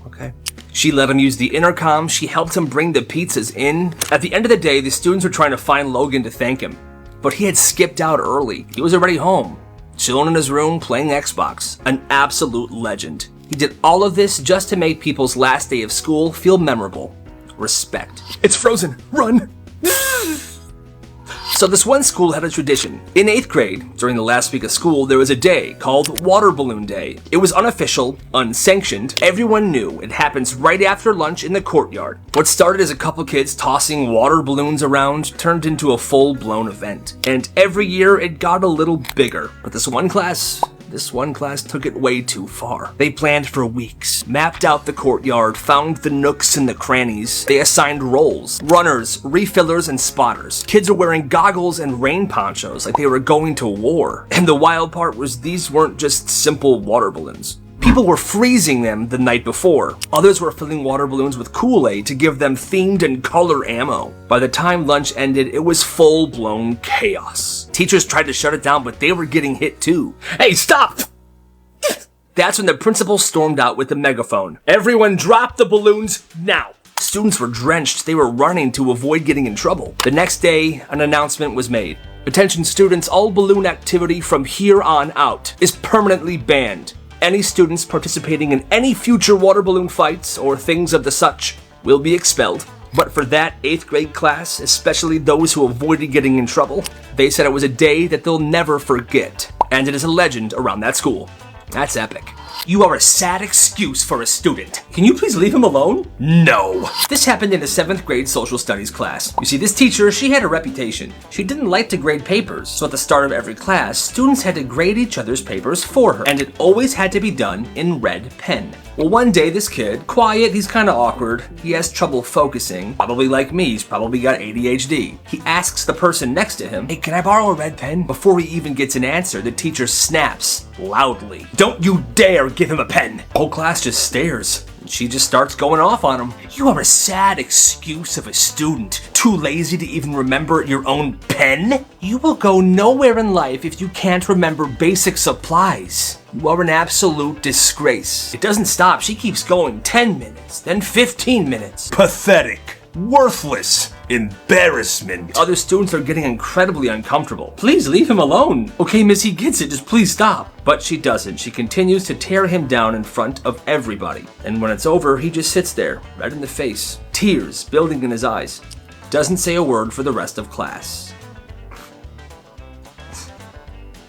S1: Okay. She let him use the intercom, she helped him bring the pizzas in. At the end of the day, the students were trying to find Logan to thank him. But he had skipped out early. He was already home, chilling in his room, playing Xbox. An absolute legend. He did all of this just to make people's last day of school feel memorable. Respect. It's frozen. Run! So this one school had a tradition. In 8th grade, during the last week of school, there was a day called Water Balloon Day. It was unofficial, unsanctioned. Everyone knew it happens right after lunch in the courtyard. What started as a couple kids tossing water balloons around turned into a full-blown event. And every year it got a little bigger. But this one class took it way too far. They planned for weeks, mapped out the courtyard, found the nooks and the crannies. They assigned roles, runners, refillers, and spotters. Kids were wearing goggles and rain ponchos like they were going to war. And the wild part was these weren't just simple water balloons. People were freezing them the night before. Others were filling water balloons with Kool-Aid to give them themed and color ammo. By the time lunch ended, it was full-blown chaos. Teachers tried to shut it down, but they were getting hit too. "Hey, stop!" That's when the principal stormed out with the megaphone. "Everyone drop the balloons now!" Students were drenched. They were running to avoid getting in trouble. The next day, an announcement was made. "Attention students, all balloon activity from here on out is permanently banned. Any students participating in any future water balloon fights or things of the such will be expelled." But for that 8th grade class, especially those who avoided getting in trouble, they said it was a day that they'll never forget. And it is a legend around that school. That's epic. You are a sad excuse for a student. Can you please leave him alone? No. This happened in the 7th grade social studies class. You see, this teacher, she had a reputation. She didn't like to grade papers, so at the start of every class, students had to grade each other's papers for her, and it always had to be done in red pen. Well, one day this kid, quiet, he's kind of awkward, he has trouble focusing, probably like me, he's probably got ADHD. He asks the person next to him, "Hey, can I borrow a red pen?" Before he even gets an answer, the teacher snaps loudly, "Don't you dare give him a pen!" The whole class just stares. she just starts going off on him. You are a sad excuse of a student, too lazy to even remember your own pen? You will go nowhere in life if you can't remember basic supplies. You are an absolute disgrace. It doesn't stop. She keeps going 10 minutes, then 15 minutes. Pathetic. Worthless. Embarrassment. Other students are getting incredibly uncomfortable. Please leave him alone. Okay, miss, he gets it. Just please stop. But she doesn't. She continues to tear him down in front of everybody. And when it's over, he just sits there, red in the face, tears building in his eyes. Doesn't say a word for the rest of class.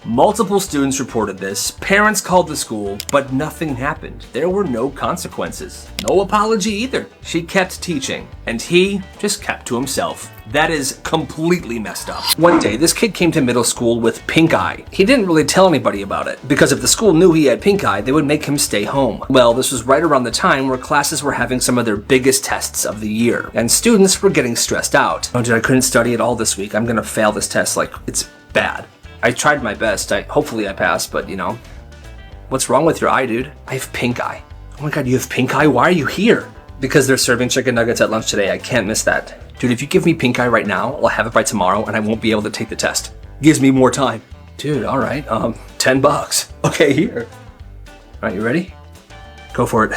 S1: Multiple students reported this, parents called the school, but nothing happened. There were no consequences. No apology either. She kept teaching, and he just kept to himself. That is completely messed up. One day, this kid came to middle school with pink eye. He didn't really tell anybody about it, because if the school knew he had pink eye, they would make him stay home. Well, this was right around the time where classes were having some of their biggest tests of the year, and students were getting stressed out. Oh, dude, I couldn't study at all this week. I'm gonna fail this test. Like, it's bad. I tried my best. Hopefully I passed, but you know. What's wrong with your eye, dude? I have pink eye. Oh my god, you have pink eye? Why are you here? Because they're serving chicken nuggets at lunch today. I can't miss that. Dude, if you give me pink eye right now, I'll have it by tomorrow and I won't be able to take the test. Gives me more time. Dude, all right. $10. Okay, here. All right, you ready? Go for it.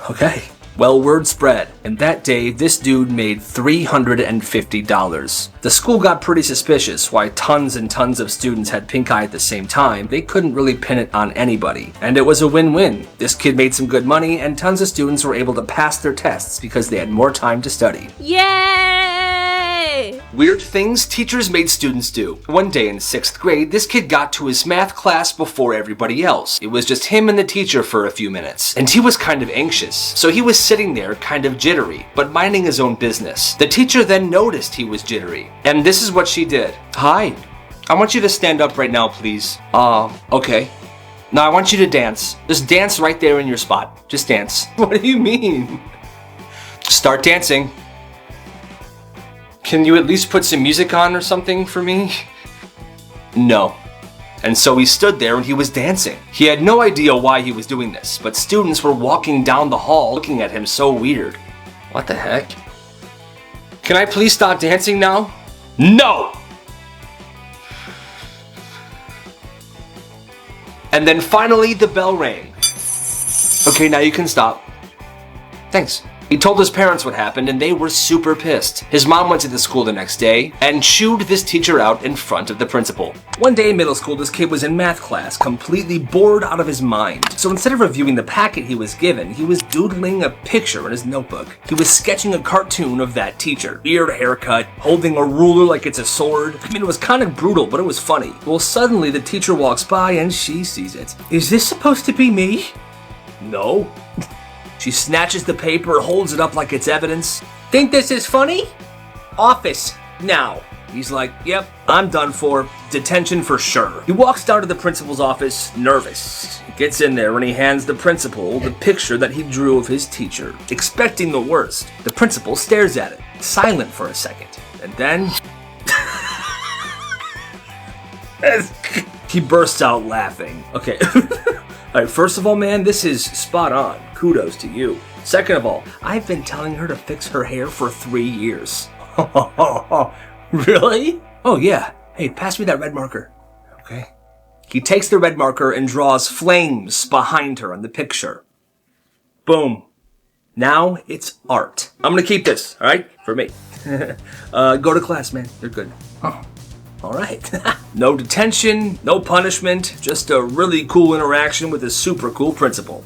S1: Okay. Well, word spread, and that day, this dude made $350. The school got pretty suspicious why tons and tons of students had pink eye at the same time. They couldn't really pin it on anybody, and it was a win-win. This kid made some good money, and tons of students were able to pass their tests because they had more time to study.
S2: Yay!
S1: Weird things teachers made students do. One day in 6th grade, this kid got to his math class before everybody else. It was just him and the teacher for a few minutes, and he was kind of anxious, so he was sitting there kind of jittery, but minding his own business. The teacher then noticed he was jittery, and this is what she did. Hi, I want you to stand up right now, please. Okay. Now I want you to dance. Just dance right there in your spot. Just dance. What do you mean? Start dancing. Can you at least put some music on or something for me? No. And so he stood there and he was dancing. He had no idea why he was doing this, but students were walking down the hall looking at him so weird. What the heck? Can I please stop dancing now? No! And then finally the bell rang. Okay, now you can stop. Thanks. He told his parents what happened and they were super pissed. His mom went to the school the next day and chewed this teacher out in front of the principal. One day in middle school, this kid was in math class, completely bored out of his mind. So instead of reviewing the packet he was given, he was doodling a picture in his notebook. He was sketching a cartoon of that teacher. Weird haircut, holding a ruler like it's a sword. I mean, it was kind of brutal, but it was funny. Well, suddenly the teacher walks by and she sees it. Is this supposed to be me? No. She snatches the paper, holds it up like it's evidence. Think this is funny? Office, now. He's like, yep, I'm done for. Detention for sure. He walks down to the principal's office, nervous. He gets in there and he hands the principal the picture that he drew of his teacher, expecting the worst. The principal stares at it, silent for a second, and then... he bursts out laughing. Okay. Alright, first of all, man, this is spot on. Kudos to you. Second of all, I've been telling her to fix her hair for 3 years. Really? Oh, yeah. Hey, pass me that red marker. Okay. He takes the red marker and draws flames behind her in the picture. Boom. Now it's art. I'm gonna keep this, alright? For me. Go to class, man. You're good. Oh. All right. No detention, no punishment, just a really cool interaction with a super cool principal.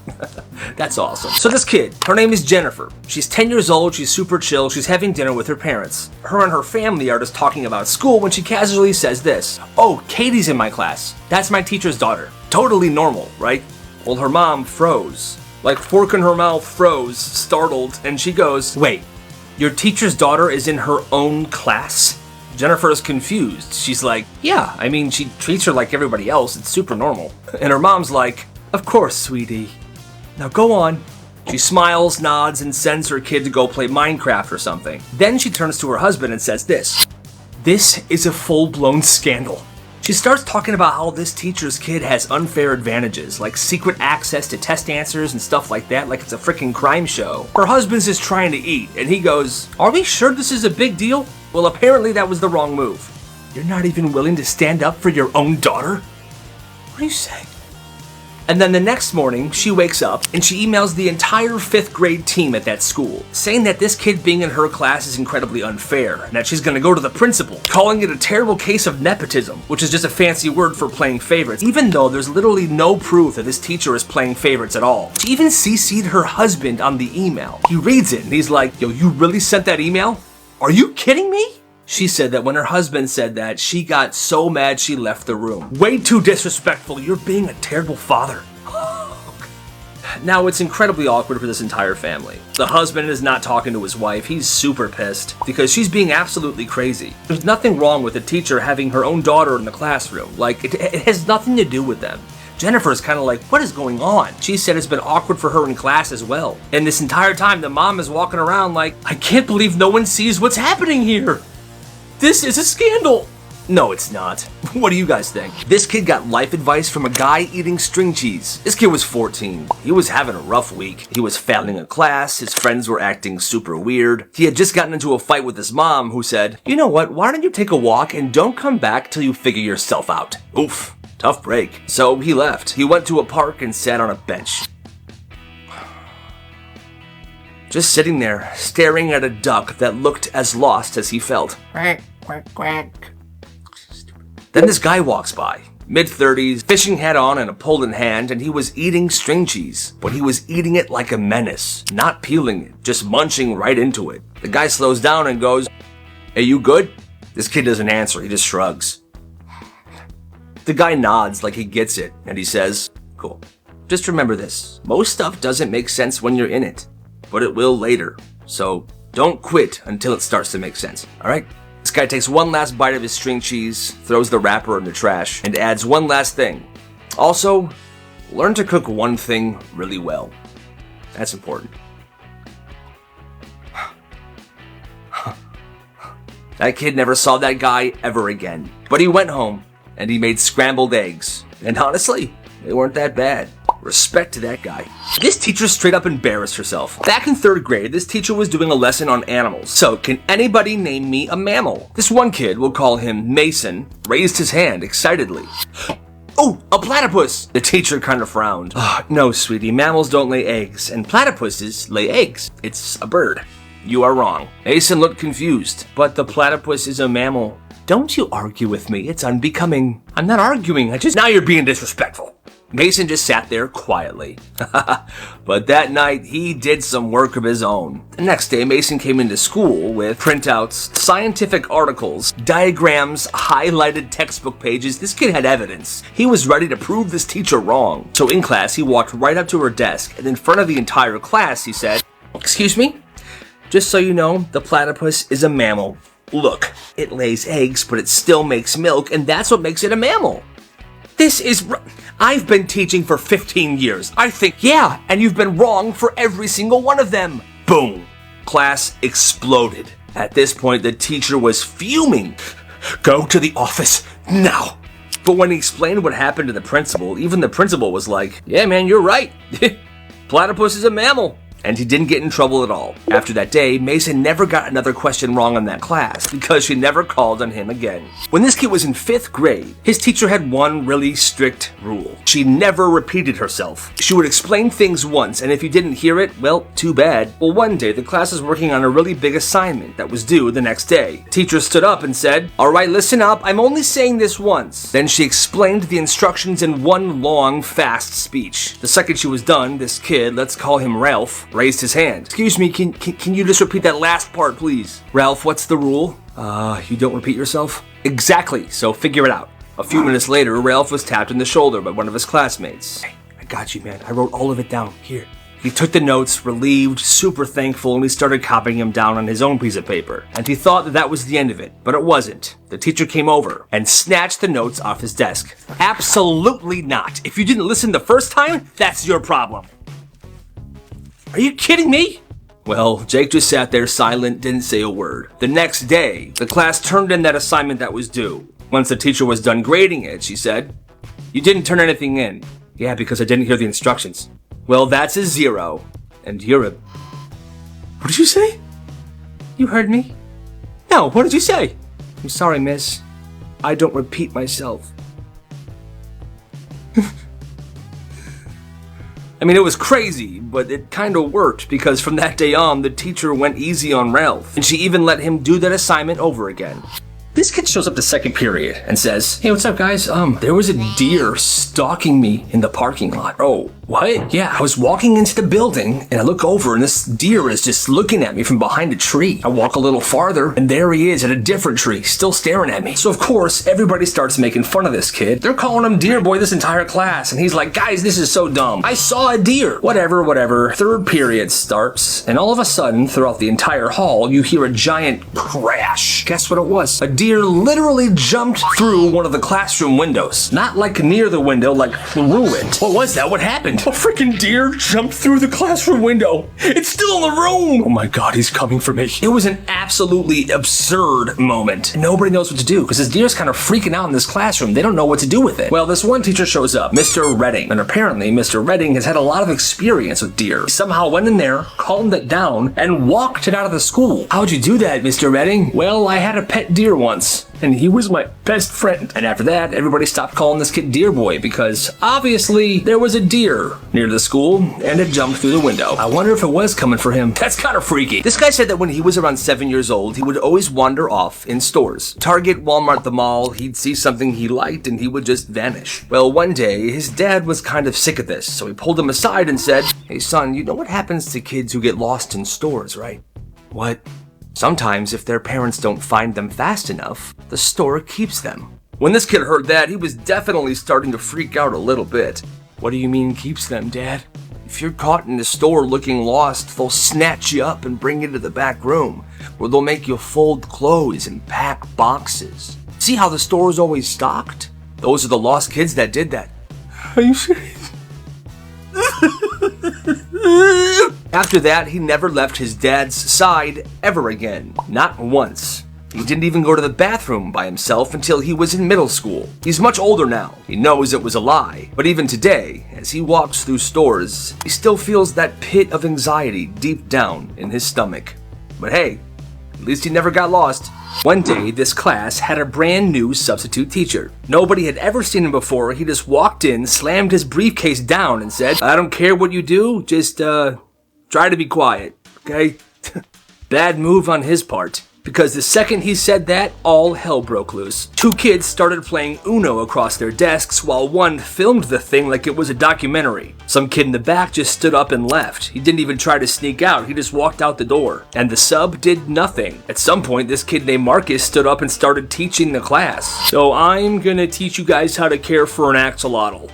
S1: That's awesome. So this kid, her name is Jennifer. She's 10 years old, she's super chill, she's having dinner with her parents. Her and her family are just talking about school when she casually says this. Oh, Katie's in my class. That's my teacher's daughter. Totally normal, right? Well, her mom froze. Like fork in her mouth froze, startled, and she goes, wait, your teacher's daughter is in her own class? Jennifer is confused. She's like, yeah, I mean, she treats her like everybody else. It's super normal. And her mom's like, of course, sweetie. Now go on. She smiles, nods, and sends her kid to go play Minecraft or something. Then she turns to her husband and says this. This is a full-blown scandal. She starts talking about how this teacher's kid has unfair advantages, like secret access to test answers and stuff like that, like it's a freaking crime show. Her husband's just trying to eat, and he goes, "Are we sure this is a big deal?" Well, apparently that was the wrong move. You're not even willing to stand up for your own daughter? What are you saying? And then the next morning, she wakes up and she emails the entire 5th grade team at that school, saying that this kid being in her class is incredibly unfair, and that she's gonna go to the principal, calling it a terrible case of nepotism, which is just a fancy word for playing favorites, even though there's literally no proof that this teacher is playing favorites at all. She even CC'd her husband on the email. He reads it and he's like, "Yo, you really sent that email? Are you kidding me?" She said that when her husband said that, she got so mad she left the room. Way too disrespectful. You're being a terrible father. Now, it's incredibly awkward for this entire family. The husband is not talking to his wife. He's super pissed because she's being absolutely crazy. There's nothing wrong with a teacher having her own daughter in the classroom. Like, it has nothing to do with them. Jennifer's kind of like, what is going on? She said it's been awkward for her in class as well. And this entire time, the mom is walking around like, I can't believe no one sees what's happening here. This is a scandal. No, it's not. What do you guys think? This kid got life advice from a guy eating string cheese. This kid was 14. He was having a rough week. He was failing a class. His friends were acting super weird. He had just gotten into a fight with his mom, who said, "You know what? Why don't you take a walk and don't come back till you figure yourself out?" Oof. Tough break. So he left. He went to a park and sat on a bench. Just sitting there, staring at a duck that looked as lost as he felt. Quack, quack, quack. Then this guy walks by, mid-30s, fishing hat on and a pole in hand, and he was eating string cheese. But he was eating it like a menace, not peeling it, just munching right into it. The guy slows down and goes, "Hey, you good?" This kid doesn't answer, he just shrugs. The guy nods like he gets it, and he says, "Cool. Just remember this, most stuff doesn't make sense when you're in it, but it will later. So don't quit until it starts to make sense, alright?" This guy takes one last bite of his string cheese, throws the wrapper in the trash, and adds one last thing. Also, learn to cook one thing really well. That's important. That kid never saw that guy ever again. But he went home, and he made scrambled eggs. And honestly, they weren't that bad. Respect to that guy. This teacher straight up embarrassed herself. Back in 3rd grade, this teacher was doing a lesson on animals. So, can anybody name me a mammal? This one kid, we'll call him Mason, raised his hand excitedly. "Oh, a platypus!" The teacher kind of frowned. "No, sweetie, mammals don't lay eggs, and platypuses lay eggs. It's a bird." "You are wrong." Mason looked confused. "But the platypus is a mammal." "Don't you argue with me, it's unbecoming." "I'm not arguing, Now you're being disrespectful." Mason just sat there quietly. But that night, he did some work of his own. The next day, Mason came into school with printouts, scientific articles, diagrams, highlighted textbook pages. This kid had evidence. He was ready to prove this teacher wrong. So in class, he walked right up to her desk, and in front of the entire class, he said, "Excuse me? Just so you know, the platypus is a mammal. Look, it lays eggs, but it still makes milk, and that's what makes it a mammal." I've been teaching for 15 years. I think, yeah, and you've been wrong for every single one of them. Boom. Class exploded. At this point, the teacher was fuming. "Go to the office now." But when he explained what happened to the principal, even the principal was like, "Yeah, man, you're right. Platypus is a mammal." And he didn't get in trouble at all. After that day, Mason never got another question wrong in that class because she never called on him again. When this kid was in 5th grade, his teacher had one really strict rule. She never repeated herself. She would explain things once, and if you didn't hear it, well, too bad. Well, one day, the class was working on a really big assignment that was due the next day. Teacher stood up and said, "All right, listen up. I'm only saying this once." Then she explained the instructions in one long, fast speech. The second she was done, this kid, let's call him Ralph, raised his hand. "Excuse me, can you just repeat that last part, please?" "Ralph, what's the rule?" You don't repeat yourself?" "Exactly, so figure it out." A few minutes later, Ralph was tapped in the shoulder by one of his classmates. "Hey, I got you, man. I wrote all of it down. Here." He took the notes, relieved, super thankful, and he started copying them down on his own piece of paper. And he thought that was the end of it, but it wasn't. The teacher came over and snatched the notes off his desk. "Absolutely not. If you didn't listen the first time, that's your problem." "Are you kidding me?" Well, Jake just sat there silent, didn't say a word. The next day, the class turned in that assignment that was due. Once the teacher was done grading it, she said, "You didn't turn anything in." "Yeah, because I didn't hear the instructions." "Well, that's a 0. And you're a..." "What did you say?" "You heard me." "No, what did you say?" "I'm sorry, miss. I don't repeat myself." I mean, it was crazy, but it kind of worked, because from that day on, the teacher went easy on Ralph, and she even let him do that assignment over again. This kid shows up to second period and says, "Hey, what's up, guys? There was a deer stalking me in the parking lot." "Oh, what?" "Yeah, I was walking into the building, and I look over, and this deer is just looking at me from behind a tree. I walk a little farther, and there he is at a different tree, still staring at me." So, of course, everybody starts making fun of this kid. They're calling him Deer Boy this entire class, and he's like, "Guys, this is so dumb. I saw a deer." Whatever. Third period starts, and all of a sudden, throughout the entire hall, you hear a giant crash. Guess what it was? A deer literally jumped through one of the classroom windows. Not like near the window, like through it. What was that? What happened? A freaking deer jumped through the classroom window. It's still in the room. Oh my god, he's coming for me. It was an absolutely absurd moment. Nobody knows what to do, because this deer's kind of freaking out in this classroom. They don't know what to do with it. Well, this one teacher shows up, Mr. Redding. And apparently, Mr. Redding has had a lot of experience with deer. He somehow went in there, calmed it down, and walked it out of the school. "How'd you do that, Mr. Redding?" "Well, I had a pet deer once, and he was my best friend." And after that, everybody stopped calling this kid Deer Boy, because obviously there was a deer near the school and it jumped through the window. I wonder if it was coming for him. That's kind of freaky. This guy said that when he was around 7 years old, he would always wander off in stores. Target, Walmart, the mall, he'd see something he liked and he would just vanish. Well, one day, his dad was kind of sick of this, so he pulled him aside and said, "Hey son, you know what happens to kids who get lost in stores, right?" "What?" "Sometimes, if their parents don't find them fast enough, the store keeps them." When this kid heard that, he was definitely starting to freak out a little bit. "What do you mean keeps them, Dad?" "If you're caught in the store looking lost, they'll snatch you up and bring you to the back room, where they'll make you fold clothes and pack boxes. See how the store's always stocked? Those are the lost kids that did that." "Are you serious?" After that, he never left his dad's side ever again. Not once. He didn't even go to the bathroom by himself until he was in middle school. He's much older now. He knows it was a lie. But even today, as he walks through stores, he still feels that pit of anxiety deep down in his stomach. But hey, at least he never got lost. One day, this class had a brand new substitute teacher. Nobody had ever seen him before. He just walked in, slammed his briefcase down, and said, "I don't care what you do, just, try to be quiet, okay?" Bad move on his part, because the second he said that, all hell broke loose. Two kids started playing Uno across their desks while one filmed the thing like it was a documentary. Some kid in the back just stood up and left. He didn't even try to sneak out, he just walked out the door. And the sub did nothing. At some point, this kid named Marcus stood up and started teaching the class. "So I'm gonna teach you guys how to care for an axolotl."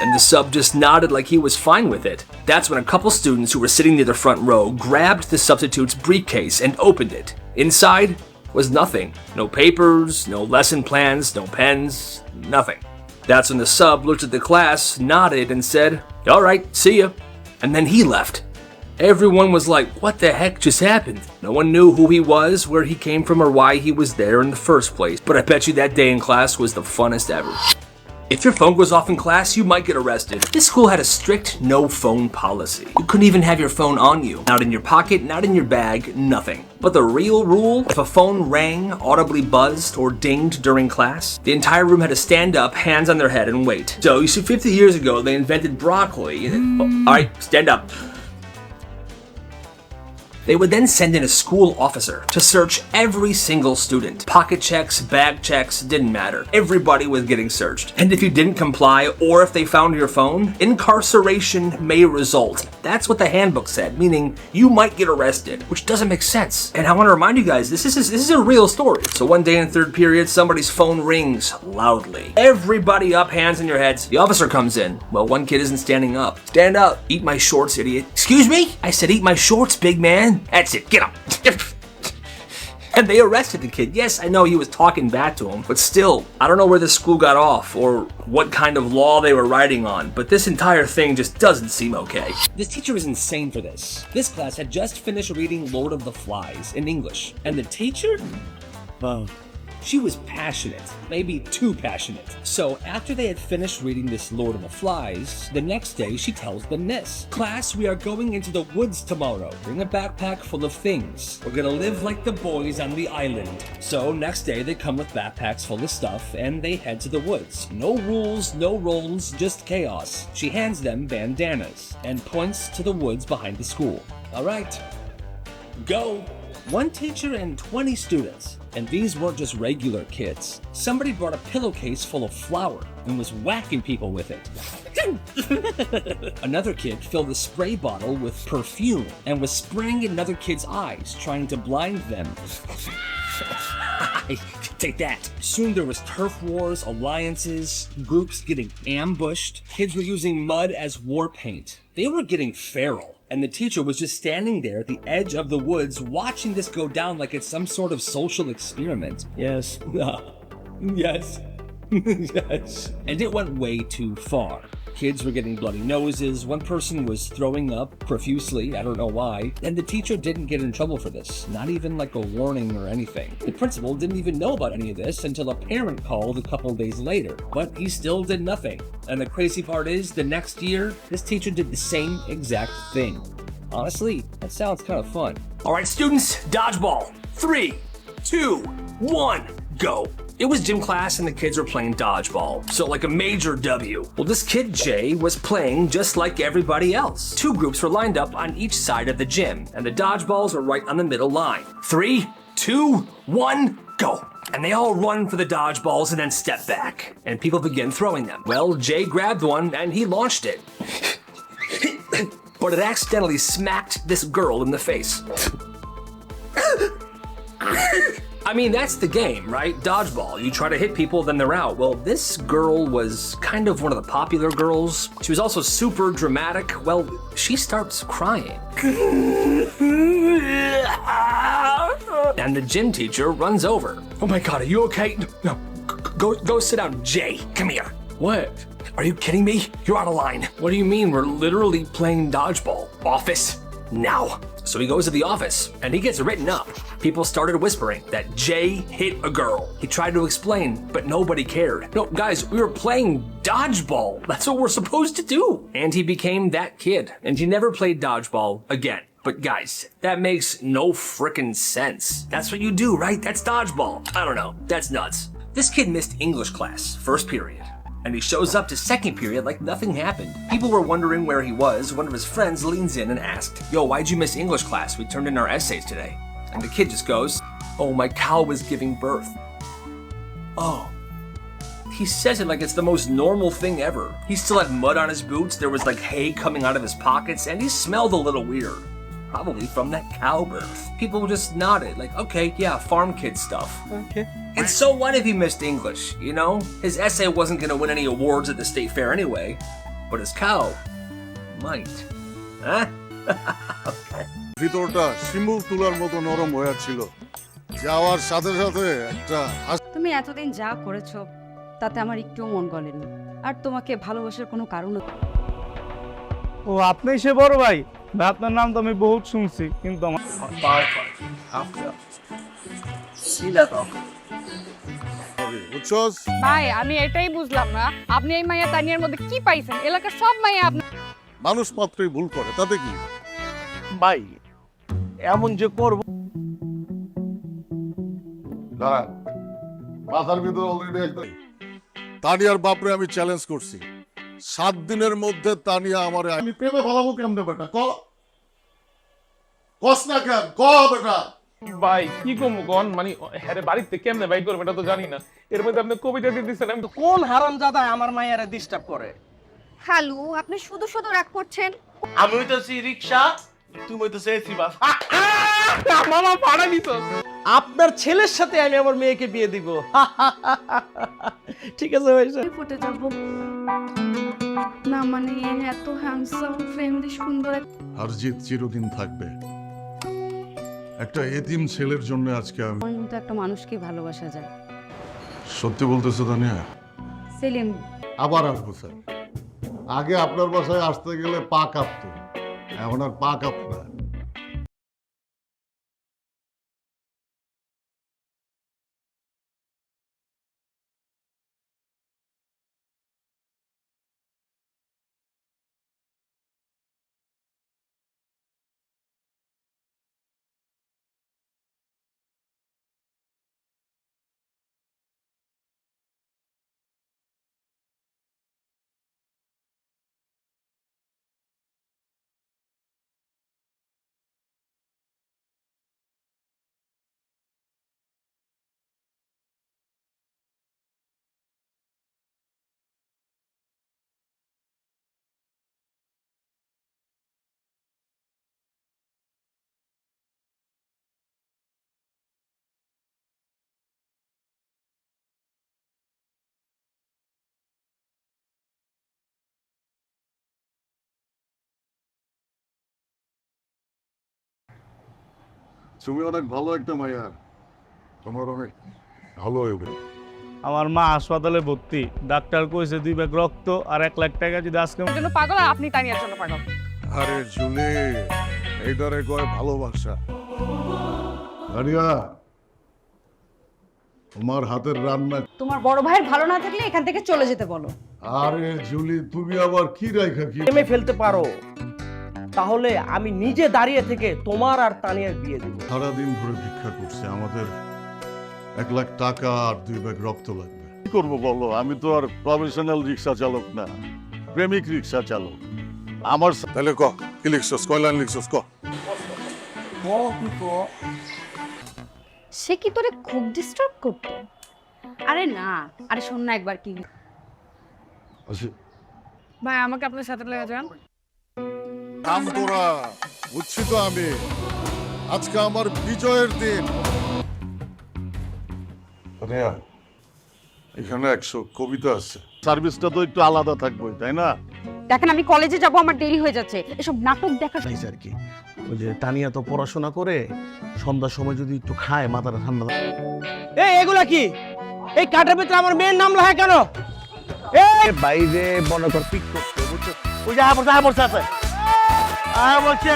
S1: And the sub just nodded like he was fine with it. That's when a couple students who were sitting near the front row grabbed the substitute's briefcase and opened it. Inside was nothing. No papers, no lesson plans, no pens, nothing. That's when the sub looked at the class, nodded, and said, "All right, see ya." And then he left. Everyone was like, what the heck just happened? No one knew who he was, where he came from, or why he was there in the first place. But I bet you that day in class was the funnest ever. If your phone goes off in class, you might get arrested. This school had a strict no phone policy. You couldn't even have your phone on you. Not in your pocket, not in your bag, nothing. But the real rule, if a phone rang, audibly buzzed, or dinged during class, the entire room had to stand up, hands on their head, and wait. So, you see, 50 years ago, they invented broccoli, and alright, stand up. They would then send in a school officer to search every single student. Pocket checks, bag checks, didn't matter. Everybody was getting searched. And if you didn't comply, or if they found your phone, incarceration may result. That's what the handbook said, meaning you might get arrested, which doesn't make sense. And I want to remind you guys, this is a real story. So one day in third period, somebody's phone rings loudly. Everybody up, hands in your heads. The officer comes in. Well, one kid isn't standing up. Stand up. Eat my shorts, idiot. Excuse me? I said eat my shorts, big man. That's it, get up. And they arrested the kid. Yes, I know he was talking back to him, but still, I don't know where this school got off or what kind of law they were writing on, but this entire thing just doesn't seem okay. This teacher is insane for this. This class had just finished reading Lord of the Flies in English, and the teacher? Well, She was passionate, maybe too passionate. So after they had finished reading this Lord of the Flies, the next day she tells them this. Class, we are going into the woods tomorrow. Bring a backpack full of things. We're gonna live like the boys on the island. So next day they come with backpacks full of stuff and they head to the woods. No rules, no roles, just chaos. She hands them bandanas and points to the woods behind the school. All right, go. One teacher and 20 students. And these weren't just regular kids. Somebody brought a pillowcase full of flour and was whacking people with it. Another kid filled a spray bottle with perfume and was spraying in another kid's eyes, trying to blind them. Take that. Soon there was turf wars, alliances, groups getting ambushed. Kids were using mud as war paint. They were getting feral. And the teacher was just standing there at the edge of the woods watching this go down like it's some sort of social experiment. Yes. Yes. Yes. And it went way too far. Kids were getting bloody noses, one person was throwing up profusely, I don't know why, and the teacher didn't get in trouble for this, not even like a warning or anything. The principal didn't even know about any of this until a parent called a couple days later, but he still did nothing. And the crazy part is, the next year, this teacher did the same exact thing. Honestly, that sounds kind of fun. All right, students, dodgeball. 3, 2, 1, go. It was gym class and the kids were playing dodgeball, so like a major W. Well, this kid Jay was playing just like everybody else. Two groups were lined up on each side of the gym, and the dodgeballs were right on the middle line. 3, 2, 1, go. And they all run for the dodgeballs and then step back, and people begin throwing them. Well, Jay grabbed one and he launched it. But it accidentally smacked this girl in the face. I mean, that's the game, right? Dodgeball. You try to hit people, then they're out. Well, this girl was kind of one of the popular girls. She was also super dramatic. Well, she starts crying. And the gym teacher runs over. Oh my God, are you okay? No, go sit down. Jay, come here. What? Are you kidding me? You're out of line. What do you mean? We're literally playing dodgeball. Office, now. So he goes to the office and he gets written up. People started whispering that Jay hit a girl. He tried to explain, but nobody cared. No, guys, we were playing dodgeball. That's what we're supposed to do. And he became that kid. And he never played dodgeball again. But guys, that makes no frickin' sense. That's what you do, right? That's dodgeball. I don't know. That's nuts. This kid missed English class, first period. And he shows up to second period like nothing happened. People were wondering where he was. One of his friends leans in and asked, "Yo, why'd you miss English class? We turned in our essays today." And the kid just goes, "Oh, my cow was giving birth." Oh. He says it like it's the most normal thing ever. He still had mud on his boots, there was like hay coming out of his pockets, and he smelled a little weird. Probably from that cow birth. People just nodded, like, okay, yeah, farm kid stuff. Okay. And so what if he missed English, you know? His essay wasn't gonna win any awards at the state fair anyway, but his cow might. Huh? Okay.
S2: ভিতরটা শিমুল তুলার মতো নরম হয়ে ছিল যাওয়ার সাথে সাথে একটা
S3: তুমি এতদিন যা করেছো তাতে আমার একটুও মন গলেনি আর তোমাকে ভালোবাসার কোনো কারণ
S4: ও আপনি সে বড় ভাই আপনার নাম তো আমি বহুত শুনছি কিন্তু আমার
S2: বুঝছস
S5: ভাই আমি এটাই বুঝলাম না আপনি এই মাইয়া তানিয়ার মধ্যে কি পাইছেন এলাকার সব মাইয়া আপনি
S2: মানুষ মাত্রই ভুল করে তাতে কি
S4: ভাই এমন যে করব
S2: দাঁড়ান মাথার ভিতর অলরেডি একটা তানিয়ার বাপরে আমি চ্যালেঞ্জ করছি 7 দিনের মধ্যে তানিয়া আমারে আমি প্রেমে ফলাবো কেমনে বেটা কস না কেন বেটা
S6: ভাই কি কমু কোন মানে হ্যারে বাড়িতে কেমনে বাইক করবে এটা তো জানি না এর মধ্যে আপনি কবিতা দিয়ে দিচ্ছেন আমি তো
S4: কোন হারামজাদা আমার মায়েরা ডিস্টার্ব করে
S3: হ্যালো আপনি শুধু শুধু রাগ করছেন
S4: আমি হইতাছি রিকশা তুমি হইতাছে এসি বাস মামা ভাড়া নিছো আপনার ছেলের সাথে আমি আমার মেয়েকে বিয়ে দিব ঠিক আছে ভাই
S3: ফুটে যাব না মানে এত হ্যান্ডসাম ফ্রেন্ডলি সুন্দর
S2: হারজিত চিরদিন থাকবে একটা এতিম ছেলের জন্য আজকে আমি
S3: আমার মতো একটা মানুষকে ভালোবাসা যায়
S2: সত্যি বলতেছো তানিয়া
S3: সেলিম
S2: আবার আসবো স্যার আগে আপনার বাসায় আসতে গেলে পা কাঁপতো এখন আর পা কাঁপতো না তুমি অনেক ভালো একটা মাইয়া, তোমার অনেক ভালো হইবে।
S7: আমার মা হাসপাতালে ভর্তি, ডাক্তার কইছে 2 ব্যাগ রক্ত আর 1 লাখ টাকা যদি আজকে
S5: জন্য পাগল আর আপনি তানিয়ার জন্য পাগল।
S2: আরে জুলি, এইটারে কয় ভালোবাসা। দাঁড়িয়া, তোমার হাতের রান্না।
S3: তোমার বড় ভাইয়ের ভালো না থাকলে এখান থেকে চলে যেতে বলো।
S2: আরে জুলি, তুমি আবার কি রাইখা কি
S4: প্রেমে ফেলতে পারো তাহলে আমি নিজে দাঁড়িয়ে থেকে তোমার আর তানিয়ার বিয়ে দিব।
S2: সারাদিন ধরে ভিক্ষা করছে, আমাদের 1 লাখ টাকা আর 2 ব্যাগ রক্ত লাগবে। কি করবো বলো, আমি তো আর প্রফেশনাল রিক্সা চালক না, প্রেমিক রিক্সা চালক। আমার তাহলে ক কি লিখছস, কয় লাইন লিখছস ক।
S3: সে কি তোরে খুব ডিস্টার্ব করতো? আরে না, আরে শোন না একবার কি।
S2: আচ্ছা
S5: ভাই আমাকে আপনার সাথে লেগে যান।
S2: কাম করা, বুঝছি তো আমি, আজকে আমার বিজয়ের দিন। এখানে 100 কবিতা আছে, সার্ভিসটা তো একটু আলাদা থাকবে, তাই না?
S3: দেখেন আমি কলেজে যাব, আমার দেরি হয়ে যাচ্ছে, এসব নাটক দেখা।
S4: আর কি ওই যে তানিয়া তো পড়াশোনা করে সন্ধ্যার সময় যদি একটু খায় মাথাটা ঠান্ডা। এই এগুলা কি? এই কার্ডের ভিতরে আমার মেয়ের নাম লেখা কেন? এই বাইরে মনে কর পিক করতে, বুঝছো? ওই যে আবর্ষা আছে বলছে।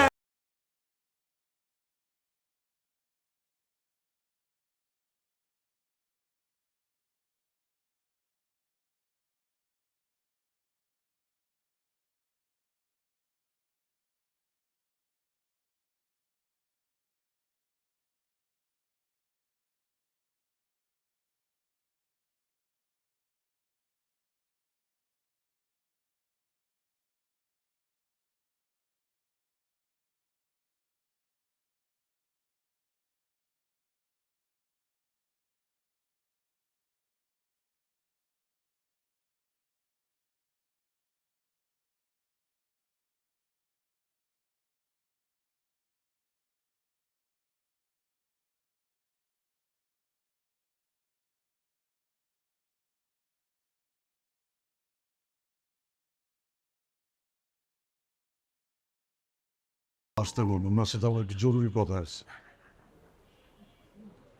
S2: আসতে বলুন না, সেটা আমার একটু জরুরি কথা আছে।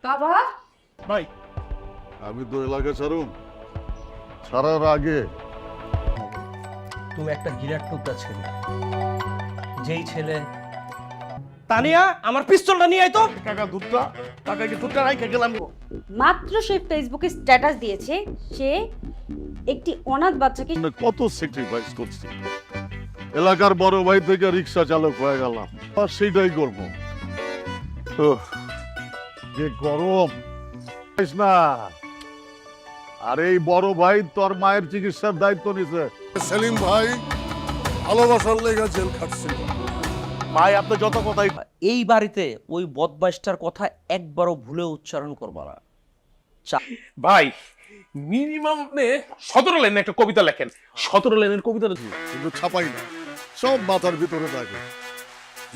S3: বাবা
S4: ভাই
S2: আমি তো এলাকা ছাড়ার আগে
S4: তুমি একটা গিরাট টুকরা ছেলে, যেই ছেলে। তানিয়া আমার পিস্তলটা নিয়ে আয় তো। টাকা কি দুধটা রাইখা গেলাম।
S3: মাত্র সে ফেসবুকে স্ট্যাটাস দিয়েছে সে একটি অনাথ বাচ্চাকে।
S2: কত স্যাক্রিফাইস করছি, এলাকার বড় ভাই থেকে রিক্সা চালক হয়ে গেলাম, আর সেইটাই করবো। যে গরম না, আর এই বড় ভাই তোর মায়ের চিকিৎসার দায়িত্ব নিছে। সেলিম ভাই ভালোবাসার লেগে জেল খাটছিল।
S4: ভাই আপনি যত কথাই, এই বাড়িতে ওই বদমাইশটার কথা একবারও ভুলে উচ্চারণ করবা না।
S6: ভাই মিনিমাম আপনি 17 লাইনের একটা কবিতা লেখেন। 17 লাইনের কবিতাটা
S2: কিন্তু ছাপাই না, সব মাথার ভিতরে থাকে।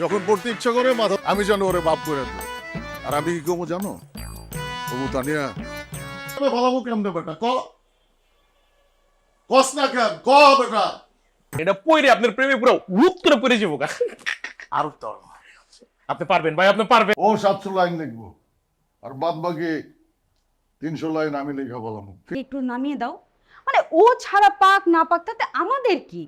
S2: যখন পড়তে ইচ্ছা করে মাথা, আমি জানো ওরে বাপ করে দেব। আর আমি কি কমো জানো, তবু তানিয়া ভালো কেমনে বেটা, কস না কেন, ক বেটা।
S6: এটা পড়ে আপনার প্রেমে পুরো উত করে পড়ে যাবো।
S4: আর তো
S6: আপনি পারবেন ভাই, আপনি পারবেন।
S2: ও 700 লাইন লিখবো, আর বাদ বাকি 300 লাইন আমি লেখা বললাম।
S3: একটু নামিয়ে দাও, মানে ও ছাড়া পাক না পাক তাতে আমাদের কি?